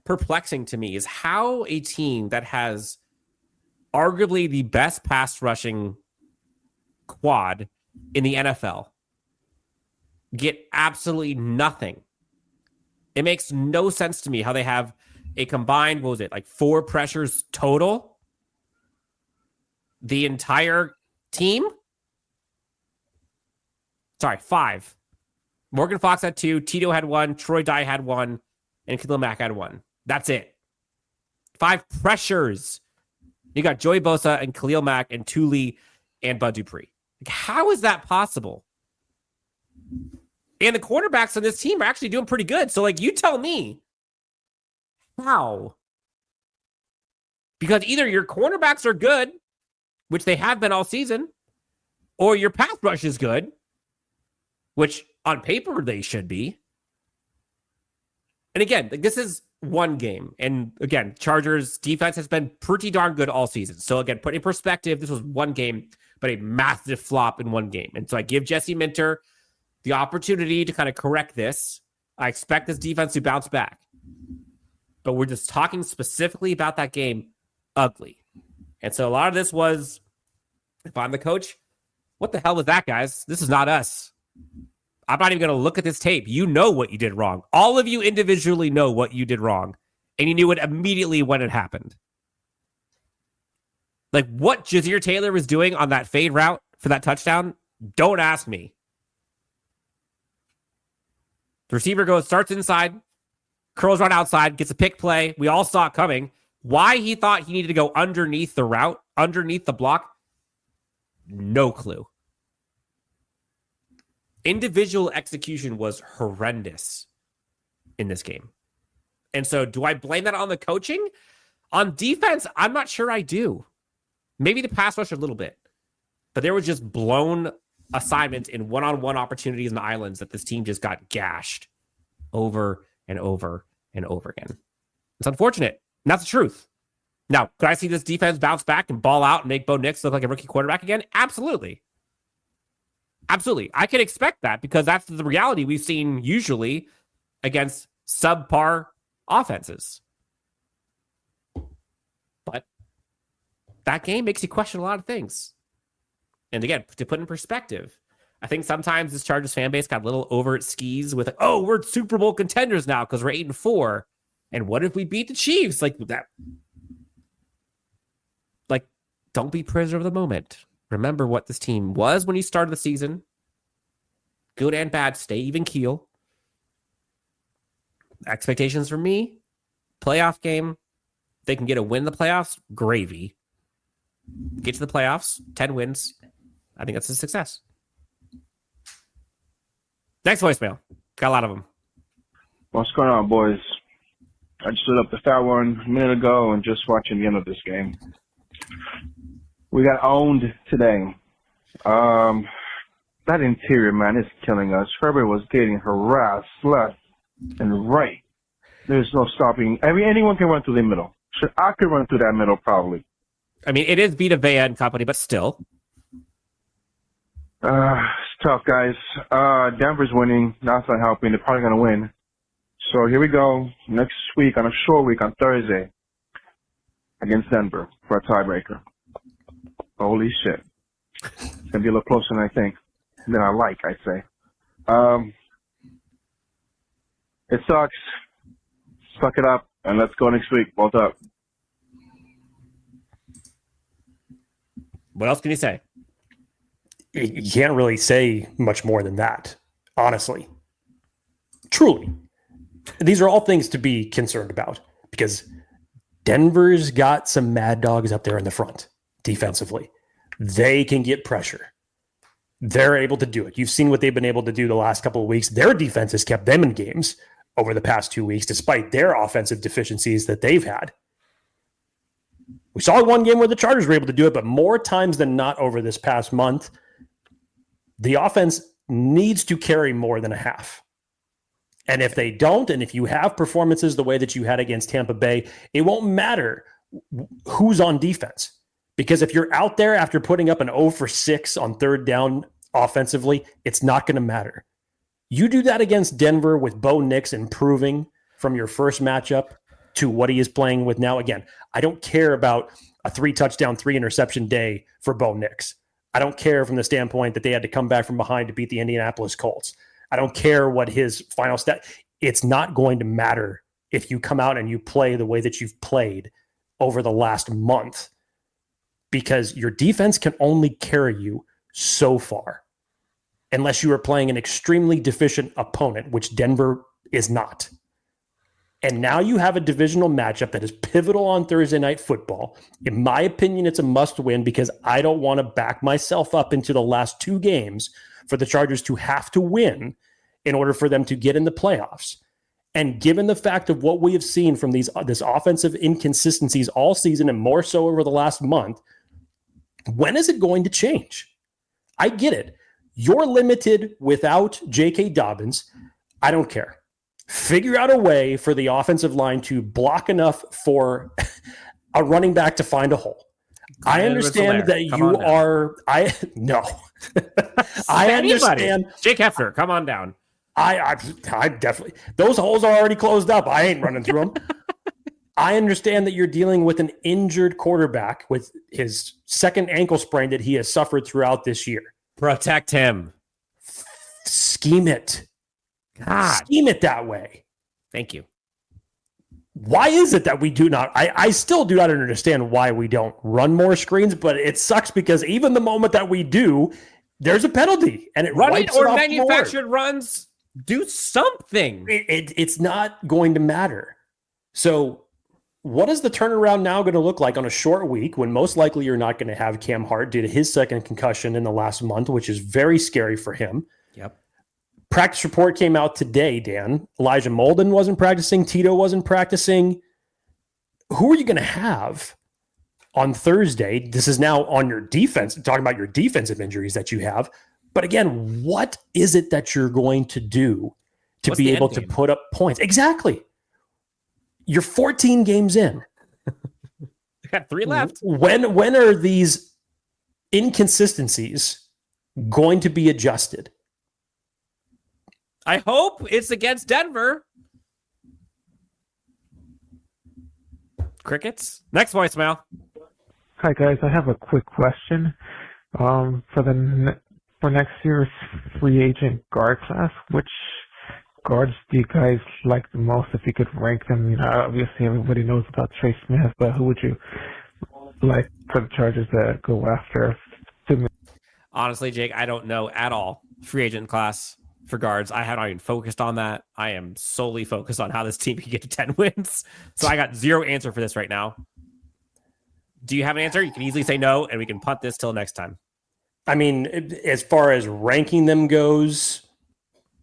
perplexing to me is how a team that has arguably the best pass rushing quad in the NFL get absolutely nothing. It makes no sense to me how they have a combined, 4 pressures total? The entire team? Sorry, 5. Morgan Fox had 2, Tito had 1, Troy Dye had 1, and Khalil Mack had 1. That's it. 5 pressures. You got Joey Bosa and Khalil Mack and Thule and Bud Dupree. Like, how is that possible? And the quarterbacks on this team are actually doing pretty good. So, like, you tell me how. Because either your cornerbacks are good, which they have been all season, or your pass rush is good, which on paper they should be. And again, this is one game. And again, Chargers defense has been pretty darn good all season. So again, put in perspective, this was one game, but a massive flop in one game. And so I give Jesse Minter the opportunity to kind of correct this. I expect this defense to bounce back. But we're just talking specifically about that game, ugly. And so a lot of this was, if I'm the coach, what the hell was that, guys? This is not us. I'm not even going to look at this tape. You know what you did wrong. All of you individually know what you did wrong. And you knew it immediately when it happened. Like what Jazeer Taylor was doing on that fade route for that touchdown, don't ask me. The receiver starts inside, curls right outside, gets a pick play. We all saw it coming. Why he thought he needed to go underneath the route, underneath the block, no clue. Individual execution was horrendous in this game. And so do I blame that on the coaching? On defense, I'm not sure I do. Maybe the pass rush a little bit. But there was just blown assignments in one-on-one opportunities in the islands that this team just got gashed over and over and over again. It's unfortunate. And that's the truth. Now, could I see this defense bounce back and ball out and make Bo Nix look like a rookie quarterback again? Absolutely. Absolutely. I can expect that because that's the reality we've seen usually against subpar offenses. But that game makes you question a lot of things. And again, to put in perspective, I think sometimes this Chargers fan base got a little over its skis with, oh, we're Super Bowl contenders now because we're 8-4. And what if we beat the Chiefs? Like that. Like, don't be prisoner of the moment. Remember what this team was when you started the season. Good and bad, stay even keel. Expectations for me, playoff game. If they can get a win in the playoffs, gravy. Get to the playoffs, 10 wins. I think that's a success. Next voicemail. Got a lot of them. What's going on, boys? I just lit up the fat one a minute ago and just watching the end of this game. We got owned today. That interior, man, is killing us. Herbert was getting harassed left and right. There's no stopping. I mean, anyone can run through the middle. Sure, I could run through that middle probably. I mean, it is Vita Vea and company, but still. It's tough, guys. Denver's winning. That's not helping. They're probably going to win. So here we go. Next week, on a short week, on Thursday, against Denver for a tiebreaker. Holy shit. It's going to be a little closer than I think. Than I like, I'd say. It sucks. Suck it up, and let's go next week. Both up. What else can you say? You can't really say much more than that, honestly. Truly. These are all things to be concerned about because Denver's got some mad dogs up there in the front defensively. They can get pressure. They're able to do it. You've seen what they've been able to do the last couple of weeks. Their defense has kept them in games over the past 2 weeks, despite their offensive deficiencies that they've had. We saw one game where the Chargers were able to do it, but more times than not over this past month, the offense needs to carry more than a half. And if they don't, and if you have performances the way that you had against Tampa Bay, it won't matter who's on defense. Because if you're out there after putting up an 0 for 6 on third down offensively, it's not going to matter. You do that against Denver with Bo Nix improving from your first matchup to what he is playing with now. Again, I don't care about a 3-touchdown, 3-interception day for Bo Nix. I don't care from the standpoint that they had to come back from behind to beat the Indianapolis Colts. I don't care what his final stat. It's not going to matter if you come out and you play the way that you've played over the last month, because your defense can only carry you so far unless you are playing an extremely deficient opponent, which Denver is not. And now you have a divisional matchup that is pivotal on Thursday Night Football. In my opinion, it's a must-win because I don't want to back myself up into the last 2 games for the Chargers to have to win in order for them to get in the playoffs. And given the fact of what we have seen from this offensive inconsistencies all season and more so over the last month, when is it going to change? I get it. You're limited without J.K. Dobbins. I don't care. Figure out a way for the offensive line to block enough for a running back to find a hole. I understand that you are. No. I understand. Jake Hefner, come on down. I definitely. Those holes are already closed up. I ain't running through them. I understand that you're dealing with an injured quarterback with his second ankle sprain that he has suffered throughout this year. Protect him. Scheme it. God. Scheme it that way. Thank you. Why is it that we do not? I still do not understand why we don't run more screens, but it sucks because even the moment that we do, there's a penalty, and it running wipes or it off manufactured more. runs do something. It's not going to matter. So, what is the turnaround now going to look like on a short week when most likely you're not going to have Cam Hart due to his second concussion in the last month, which is very scary for him? Yep. Practice report came out today, Dan. Elijah Molden wasn't practicing. Tito wasn't practicing. Who are you going to have on Thursday? This is now on your defense, talking about your defensive injuries that you have. But again, what is it that you're going to do to be able to put up points? Exactly. You're 14 games in. Got 3 left. When are these inconsistencies going to be adjusted? I hope it's against Denver. Crickets. Next voicemail. Hi guys, I have a quick question. For next year's free agent guard class, which guards do you guys like the most? If you could rank them, obviously everybody knows about Trey Smith, but who would you like for the Chargers to go after? Honestly, Jake, I don't know at all. Free agent class for guards. I haven't even focused on that. I am solely focused on how this team can get to 10 wins. So I got zero answer for this right now. Do you have an answer? You can easily say no, and we can punt this till next time. I mean, as far as ranking them goes,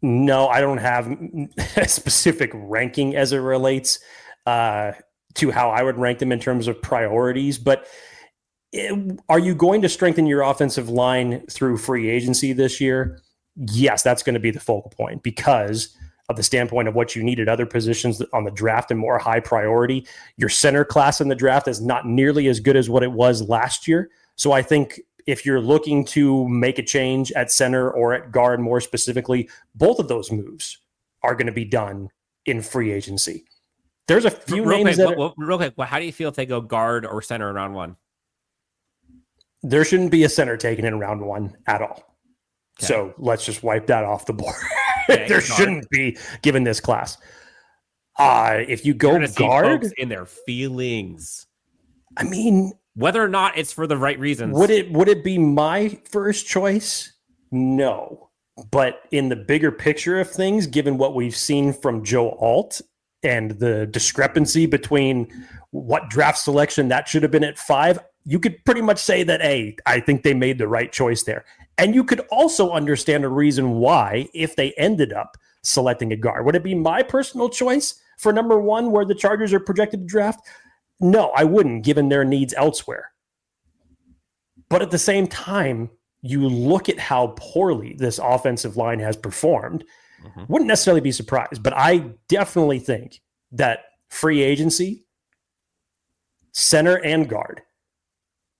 no, I don't have a specific ranking as it relates to how I would rank them in terms of priorities. But are you going to strengthen your offensive line through free agency this year? Yes, that's going to be the focal point because of the standpoint of what you need at other positions on the draft and more high priority. Your center class in the draft is not nearly as good as what it was last year. So I think if you're looking to make a change at center or at guard more specifically, both of those moves are going to be done in free agency. There's a few names real quick, how do you feel if they go guard or center in round 1? There shouldn't be a center taken in round 1 at all. Okay. So let's just wipe that off the board. There shouldn't be given this class. If you go guard in their feelings, I mean, whether or not it's for the right reasons. Would it be my first choice? No. But in the bigger picture of things, given what we've seen from Joe Alt and the discrepancy between what draft selection that should have been at 5, you could pretty much say that, hey, I think they made the right choice there. And you could also understand a reason why if they ended up selecting a guard. Would it be my personal choice for number 1 where the Chargers are projected to draft? No, I wouldn't, given their needs elsewhere. But at the same time, you look at how poorly this offensive line has performed, wouldn't necessarily be surprised. But I definitely think that free agency, center and guard,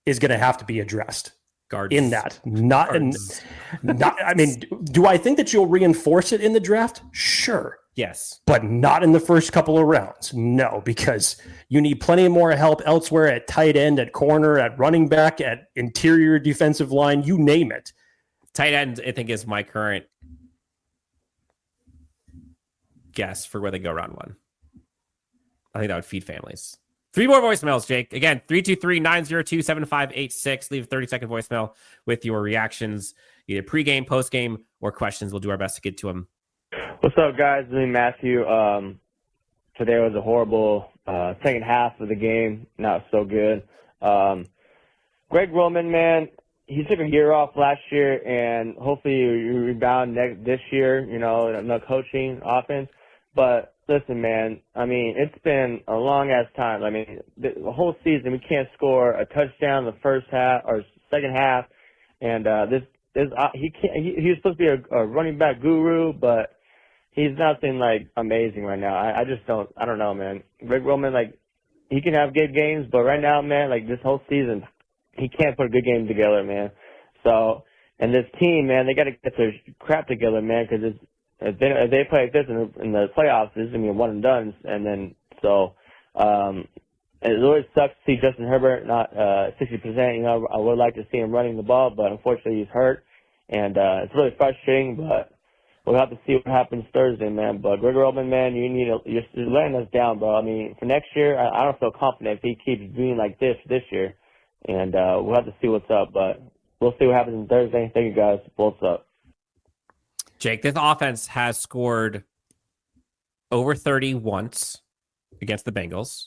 is going to have to be addressed. Guards. In that. I mean, do I think that you'll reinforce it in the draft? Sure. Yes. But not in the first couple of rounds. No, because you need plenty more help elsewhere at tight end, at corner, at running back, at interior defensive line, you name it. Tight end, I think, is my current guess for where they go round 1. I think that would feed families. 3 more voicemails, Jake. Again, 323-902-7586. Leave a 30-second voicemail with your reactions, either pregame, postgame, or questions. We'll do our best to get to them. What's up, guys? This is Matthew. Today was a horrible second half of the game. Not so good. Greg Roman, man, he took a year off last year, and hopefully you rebound this year, no coaching, offense. But listen, man, I mean, it's been a long-ass time. I mean, the whole season we can't score a touchdown in the first half or second half, and he's supposed to be a running back guru, but he's nothing like amazing right now. I don't know, man. Greg Roman, like, he can have good games, but right now, man, like this whole season, he can't put a good game together, man. So, and this team, man, they got to get their crap together, man, because if they play like this in the playoffs, this is going to be one and done. And then, so, it always sucks to see Justin Herbert not 60%. I would like to see him running the ball, but unfortunately he's hurt. And it's really frustrating, but we'll have to see what happens Thursday, man. But Greg Roman, man, you're letting us down, bro. I mean, for next year, I don't feel confident if he keeps being like this year. And we'll have to see what's up, but we'll see what happens on Thursday. Thank you, guys. What's up? Jake, this offense has scored over 30 once against the Bengals,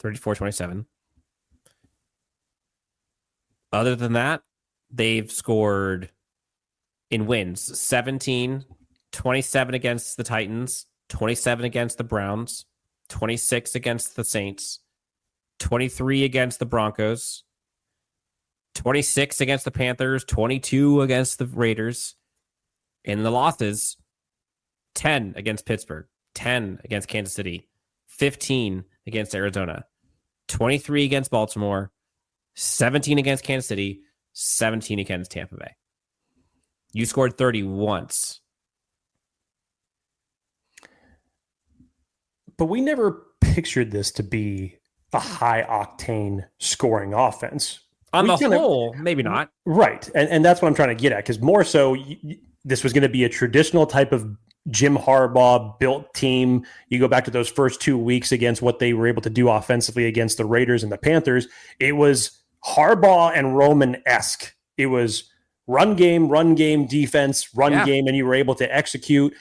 34-27. Other than that, they've scored in wins 17, 27 against the Titans, 27 against the Browns, 26 against the Saints, 23 against the Broncos, 26 against the Panthers, 22 against the Raiders. In the losses, 10 against Pittsburgh, 10 against Kansas City, 15 against Arizona, 23 against Baltimore, 17 against Kansas City, 17 against Tampa Bay. You scored 30 once. But we never pictured this to be a high-octane scoring offense. On the whole, maybe not. Right. And that's what I'm trying to get at, because more so, this was going to be a traditional type of Jim Harbaugh built team. You go back to those first 2 weeks against what they were able to do offensively against the Raiders and the Panthers. It was Harbaugh and Roman-esque. It was run game, defense, run game, and you were able to execute.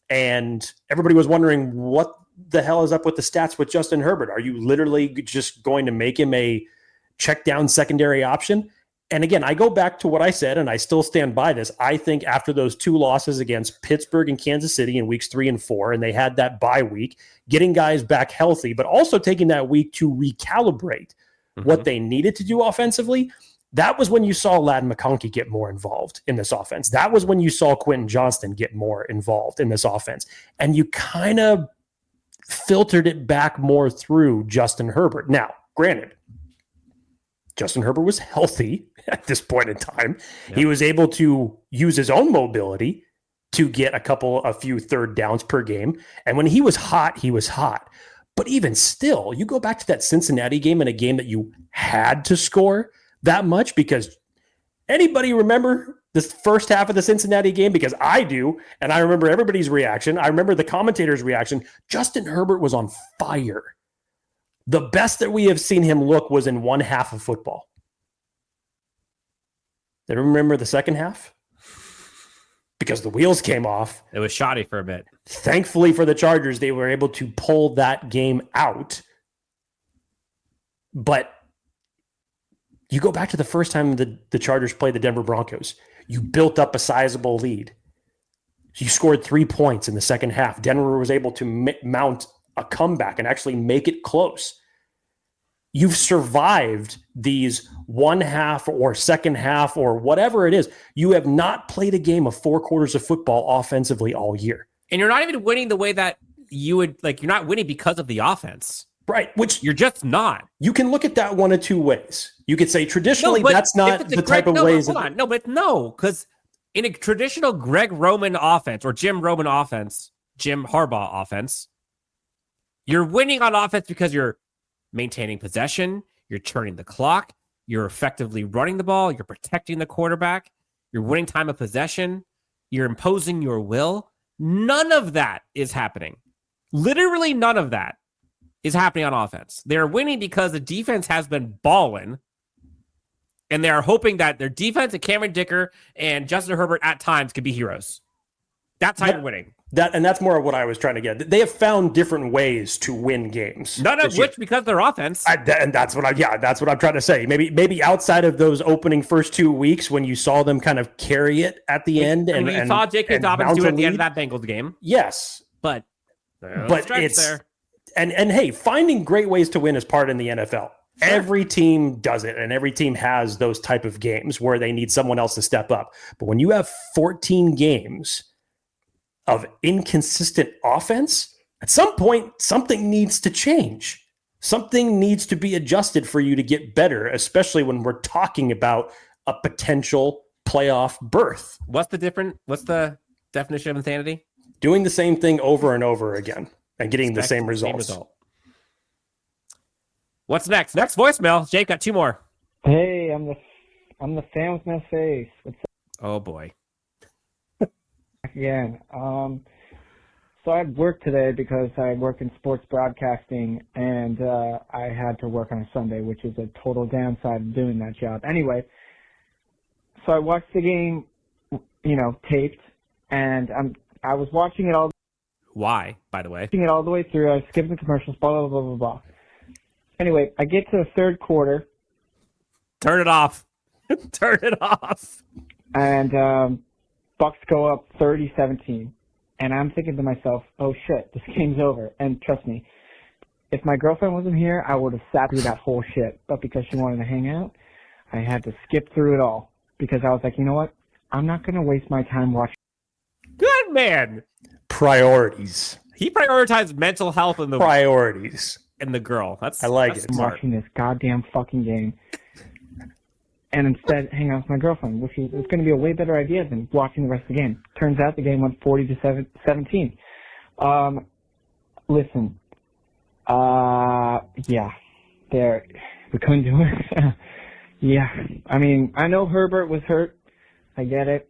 And everybody was wondering, what the hell is up with the stats with Justin Herbert? Are you literally just going to make him a check down secondary option? And again, I go back to what I said, and I still stand by this. I think after those two losses against Pittsburgh and Kansas City in weeks 3 and 4, and they had that bye week, getting guys back healthy, but also taking that week to recalibrate what they needed to do offensively, that was when you saw Ladd McConkey get more involved in this offense. That was when you saw Quentin Johnston get more involved in this offense. And you kind of filtered it back more through Justin Herbert. Now, granted, Justin Herbert was healthy at this point in time. Yep. He was able to use his own mobility to get a few third downs per game. And when he was hot, he was hot. But even still, you go back to that Cincinnati game, in a game that you had to score that much, because anybody remember the first half of the Cincinnati game? Because I do, and I remember everybody's reaction. I remember the commentator's reaction. Justin Herbert was on fire. The best that we have seen him look was in one half of football. They remember the second half? Because the wheels came off. It was shoddy for a bit. Thankfully for the Chargers, they were able to pull that game out. But you go back to the first time the Chargers played the Denver Broncos. You built up a sizable lead. You scored 3 points in the second half. Denver was able to mount a comeback and actually make it close. You've survived these one half or second half or whatever it is. You have not played a game of 4 quarters of football offensively all year. And you're not even winning the way that you would, like, you're not winning because of the offense. Right, which you're just not. You can look at that one of two ways. You could say traditionally that's not the type of ways. Because in a traditional Greg Roman offense or Jim Roman offense, Jim Harbaugh offense, you're winning on offense because you're maintaining possession, you're turning the clock, you're effectively running the ball, you're protecting the quarterback, you're winning time of possession, you're imposing your will. None of that is happening. Literally none of that is happening on offense. They're winning because the defense has been balling, and they are hoping that their defense and Cameron Dicker and Justin Herbert at times could be heroes. That's how you're winning. That's more of what I was trying to get. They have found different ways to win games. None of which because their offense. And that's what I'm trying to say. Maybe outside of those opening first 2 weeks when you saw them kind of carry it at the end, and you saw J.K. Dobbins do it at the end of that Bengals game. Yes, but it's there. And hey, finding great ways to win is part in the NFL. Sure. Every team does it, and every team has those type of games where they need someone else to step up. But when you have 14 games of inconsistent offense, at some point, something needs to change. Something needs to be adjusted for you to get better, especially when we're talking about a potential playoff berth. What's the definition of insanity? Doing the same thing over and over again and getting the same results. What's next? Next voicemail. Jake got 2 more. Hey, I'm the fan with no face. What's up? Oh boy. Again. So I had work today because I work in sports broadcasting, and I had to work on a Sunday, which is a total downside of doing that job. Anyway, so I watched the game, taped, and I was watching it all. Why, by the way? Watching it all the way through. I was skipping the commercials, blah, blah, blah, blah, blah. Anyway, I get to the third quarter. Turn it off. Turn it off. And Bucs go up 30-17. And I'm thinking to myself, oh shit, this game's over. And trust me, if my girlfriend wasn't here, I would have sat through that whole shit. But because she wanted to hang out, I had to skip through it all. Because I was like, you know what? I'm not going to waste my time watching. Good man. Priorities. He prioritized mental health and the priorities and the girl. I like it. Watching this goddamn fucking game. And instead hang out with my girlfriend, which is going to be a way better idea than watching the rest of the game. Turns out the game went 40-17. Listen, yeah, we couldn't do it. Yeah, I mean, I know Herbert was hurt. I get it.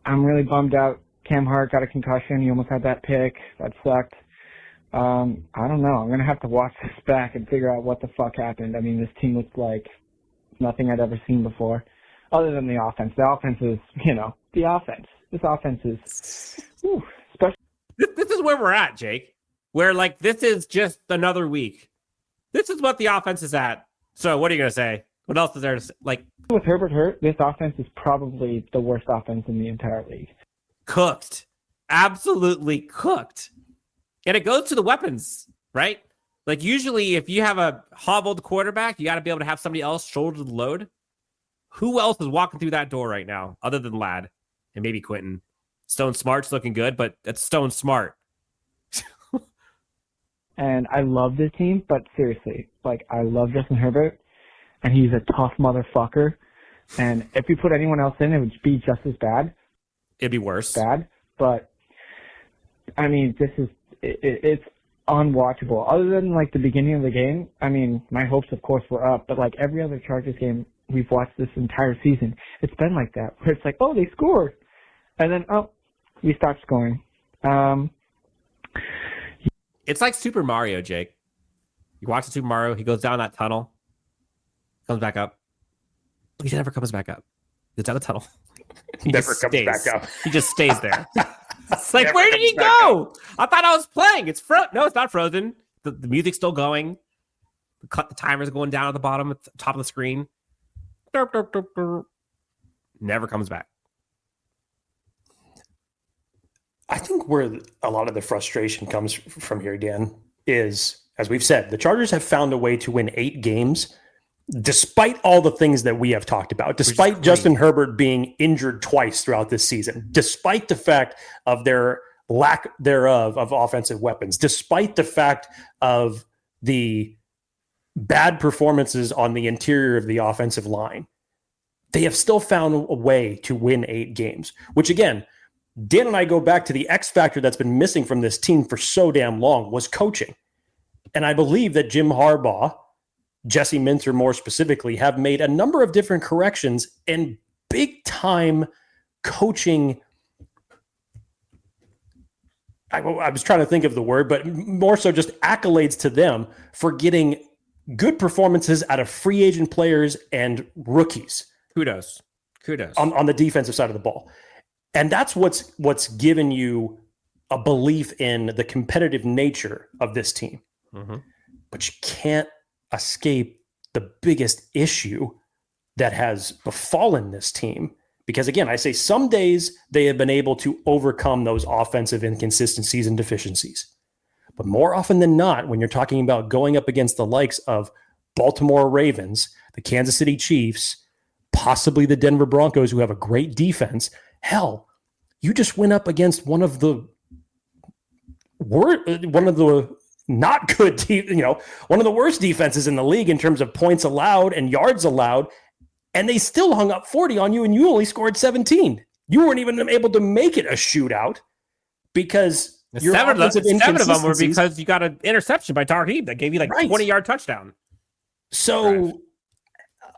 I'm really bummed out. Cam Hart got a concussion. He almost had that pick. That sucked. I don't know. I'm going to have to watch this back and figure out what the fuck happened. I mean, this team looked like nothing I'd ever seen before, other than the offense. The offense is, the offense. This offense is special. This is where we're at, Jake. Where, this is just another week. This is what the offense is at. So what are you going to say? What else is there to say? With Herbert hurt, this offense is probably the worst offense in the entire league. Cooked. Absolutely cooked. And it goes to the weapons, right? Usually if you have a hobbled quarterback, you got to be able to have somebody else shoulder the load. Who else is walking through that door right now other than Ladd and maybe Quentin? Stone Smart's looking good, but that's Stone Smart. And I love this team, but seriously, I love Justin Herbert, and he's a tough motherfucker. And if you put anyone else in, it would be just as bad. It'd be worse. Bad, but I mean, it's unwatchable. Other than the beginning of the game, I mean, my hopes of course were up, but every other Chargers game we've watched this entire season, it's been like that, where it's oh, they scored, and then we stopped scoring. It's like Super Mario, Jake. You watch Super Mario, he goes down that tunnel, comes back up. He never comes back up. He goes down the tunnel. He never comes back up. He just stays there. It's where did he go? I thought I was playing. It's no, it's not frozen. The music's still going. The timer's going down at the bottom, at the top of the screen. Derp, derp, derp, derp. Never comes back. I think where a lot of the frustration comes from here, Dan, is, as we've said, the Chargers have found a way to win 8 games despite all the things that we have talked about, despite Justin Herbert being injured twice throughout this season, despite the fact of their lack thereof of offensive weapons, despite the fact of the bad performances on the interior of the offensive line, they have still found a way to win 8 games, which again, Dan and I go back to the X factor that's been missing from this team for so damn long was coaching. And I believe that Jim Harbaugh, Jesse Minter more specifically, have made a number of different corrections and big time coaching. I was trying to think of the word, but more so just accolades to them for getting good performances out of free agent players and rookies. Kudos on the defensive side of the ball. And that's what's given you a belief in the competitive nature of this team. Mm-hmm. But you can't escape the biggest issue that has befallen this team. Because again, I say some days they have been able to overcome those offensive inconsistencies and deficiencies. But more often than not, when you're talking about going up against the likes of Baltimore Ravens, the Kansas City Chiefs, possibly the Denver Broncos, who have a great defense, hell, you just went up against one of the not good, one of the worst defenses in the league in terms of points allowed and yards allowed, and they still hung up 40 on you, and you only scored 17. You weren't even able to make it a shootout because your seven of them were because you got an interception by Tarheeb that gave you like 20-yard touchdown. So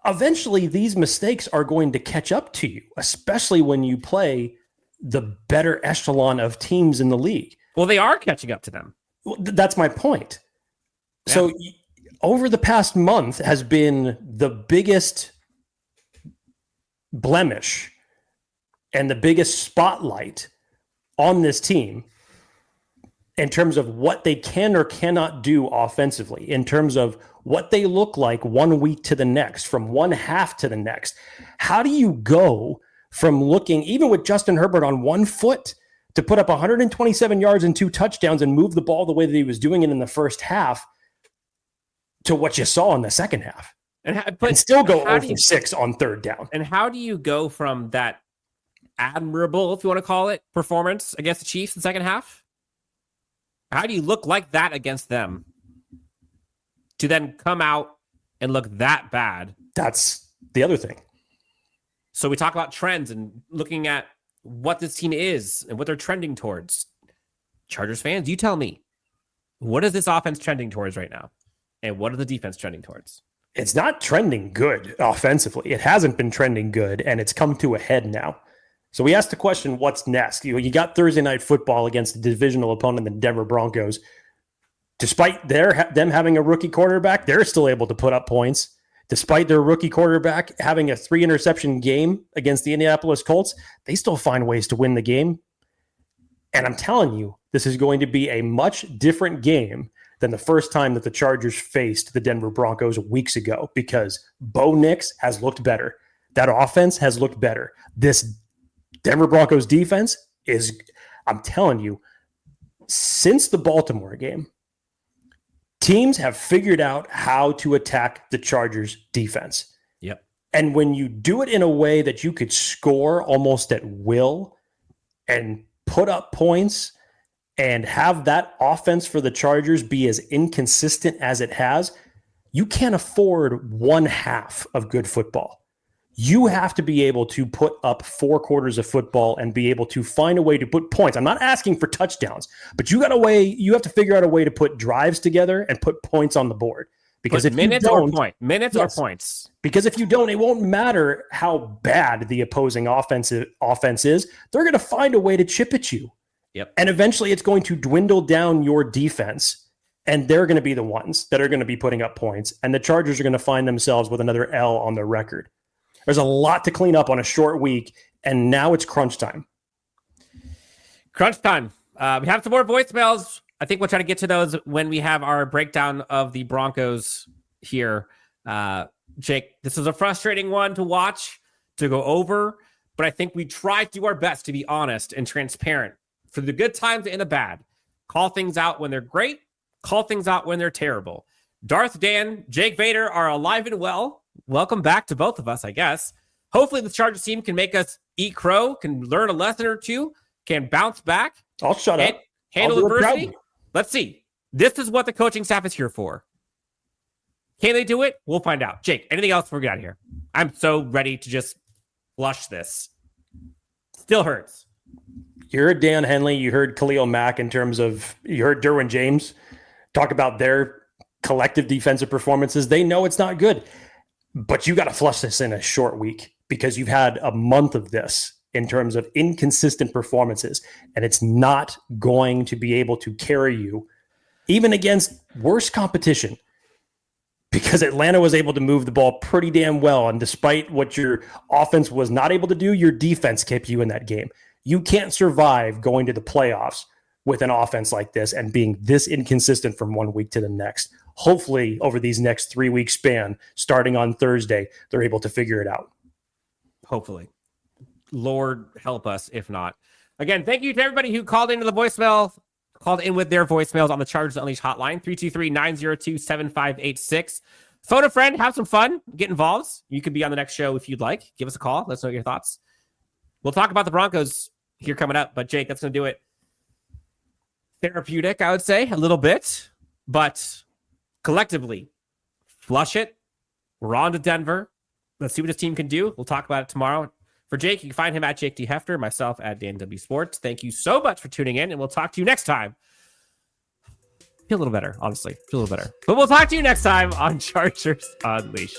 eventually these mistakes are going to catch up to you, especially when you play the better echelon of teams in the league. Well, they are catching up to them. That's my point. Yeah. So over the past month has been the biggest blemish and the biggest spotlight on this team in terms of what they can or cannot do offensively, in terms of what they look like 1 week to the next, from one half to the next. How do you go from looking, even with Justin Herbert on 1 foot, to put up 127 yards and 2 touchdowns and move the ball the way that he was doing it in the first half to what you saw in the second half? And still go 0 for 6 on third down. And how do you go from that admirable, if you want to call it, performance against the Chiefs in the second half? How do you look like that against them to then come out and look that bad? That's the other thing. So we talk about trends and looking at what this team is and what they're trending towards. Chargers fans, you tell me, what is this offense trending towards right now? And what is the defense trending towards? It's not trending good offensively. It hasn't been trending good, and it's come to a head now. So we asked the question, what's next? You got Thursday night football against the divisional opponent, the Denver Broncos. Despite them having a rookie quarterback, they're still able to put up points. Despite their rookie quarterback having a 3-interception game against the Indianapolis Colts, they still find ways to win the game. And I'm telling you, this is going to be a much different game than the first time that the Chargers faced the Denver Broncos weeks ago, because Bo Nix has looked better. That offense has looked better. This Denver Broncos defense is, I'm telling you, since the Baltimore game, teams have figured out how to attack the Chargers defense. Yep. And when you do it in a way that you could score almost at will and put up points and have that offense for the Chargers be as inconsistent as it has, you can't afford one half of good football. You have to be able to put up 4 quarters of football and be able to find a way to put points. I'm not asking for touchdowns, but you have to figure out a way to put drives together and put points on the board. Because if minutes you don't, or points. Because if you don't, it won't matter how bad the opposing offense is. They're going to find a way to chip at you. Yep. And eventually it's going to dwindle down your defense, and they're going to be the ones that are going to be putting up points. And the Chargers are going to find themselves with another L on their record. There's a lot to clean up on a short week, and now it's crunch time. Crunch time. We have some more voicemails. I think we'll try to get to those when we have our breakdown of the Broncos here. Jake, this is a frustrating one to watch, to go over, but I think we try to do our best to be honest and transparent for the good times and the bad. Call things out when they're great, call things out when they're terrible. Darth Dan, Jake Vader are alive and well. Welcome back to both of us, I guess. Hopefully the Chargers team can make us eat crow, can learn a lesson or two, can bounce back. I'll shut up. Handle adversity. Let's see. This is what the coaching staff is here for. Can they do it? We'll find out. Jake, anything else before we get out of here? I'm so ready to just flush this. Still hurts. You heard Dan Henley. You heard Khalil Mack you heard Derwin James talk about their collective defensive performances. They know it's not good. But you got to flush this in a short week because you've had a month of this in terms of inconsistent performances, and it's not going to be able to carry you even against worse competition, because Atlanta was able to move the ball pretty damn well. And despite what your offense was not able to do, your defense kept you in that game. You can't survive going to the playoffs with an offense like this and being this inconsistent from one week to the next. Hopefully, over these next 3-week span, starting on Thursday, they're able to figure it out. Hopefully. Lord help us if not. Again, thank you to everybody who called into the voicemail, called in with their voicemails on the Chargers Unleashed hotline, 323-902-7586. Phone a friend, have some fun, get involved. You could be on the next show if you'd like. Give us a call. Let us know your thoughts. We'll talk about the Broncos here coming up, but Jake, that's going to do it. Therapeutic, I would say, a little bit, but collectively, flush it. We're on to Denver. Let's see what this team can do. We'll talk about it tomorrow. For Jake, you can find him at Jake D. Hefner, myself at Dan W. Sports. Thank you so much for tuning in, and we'll talk to you next time. Feel a little better, honestly. Feel a little better. But we'll talk to you next time on Chargers Unleashed.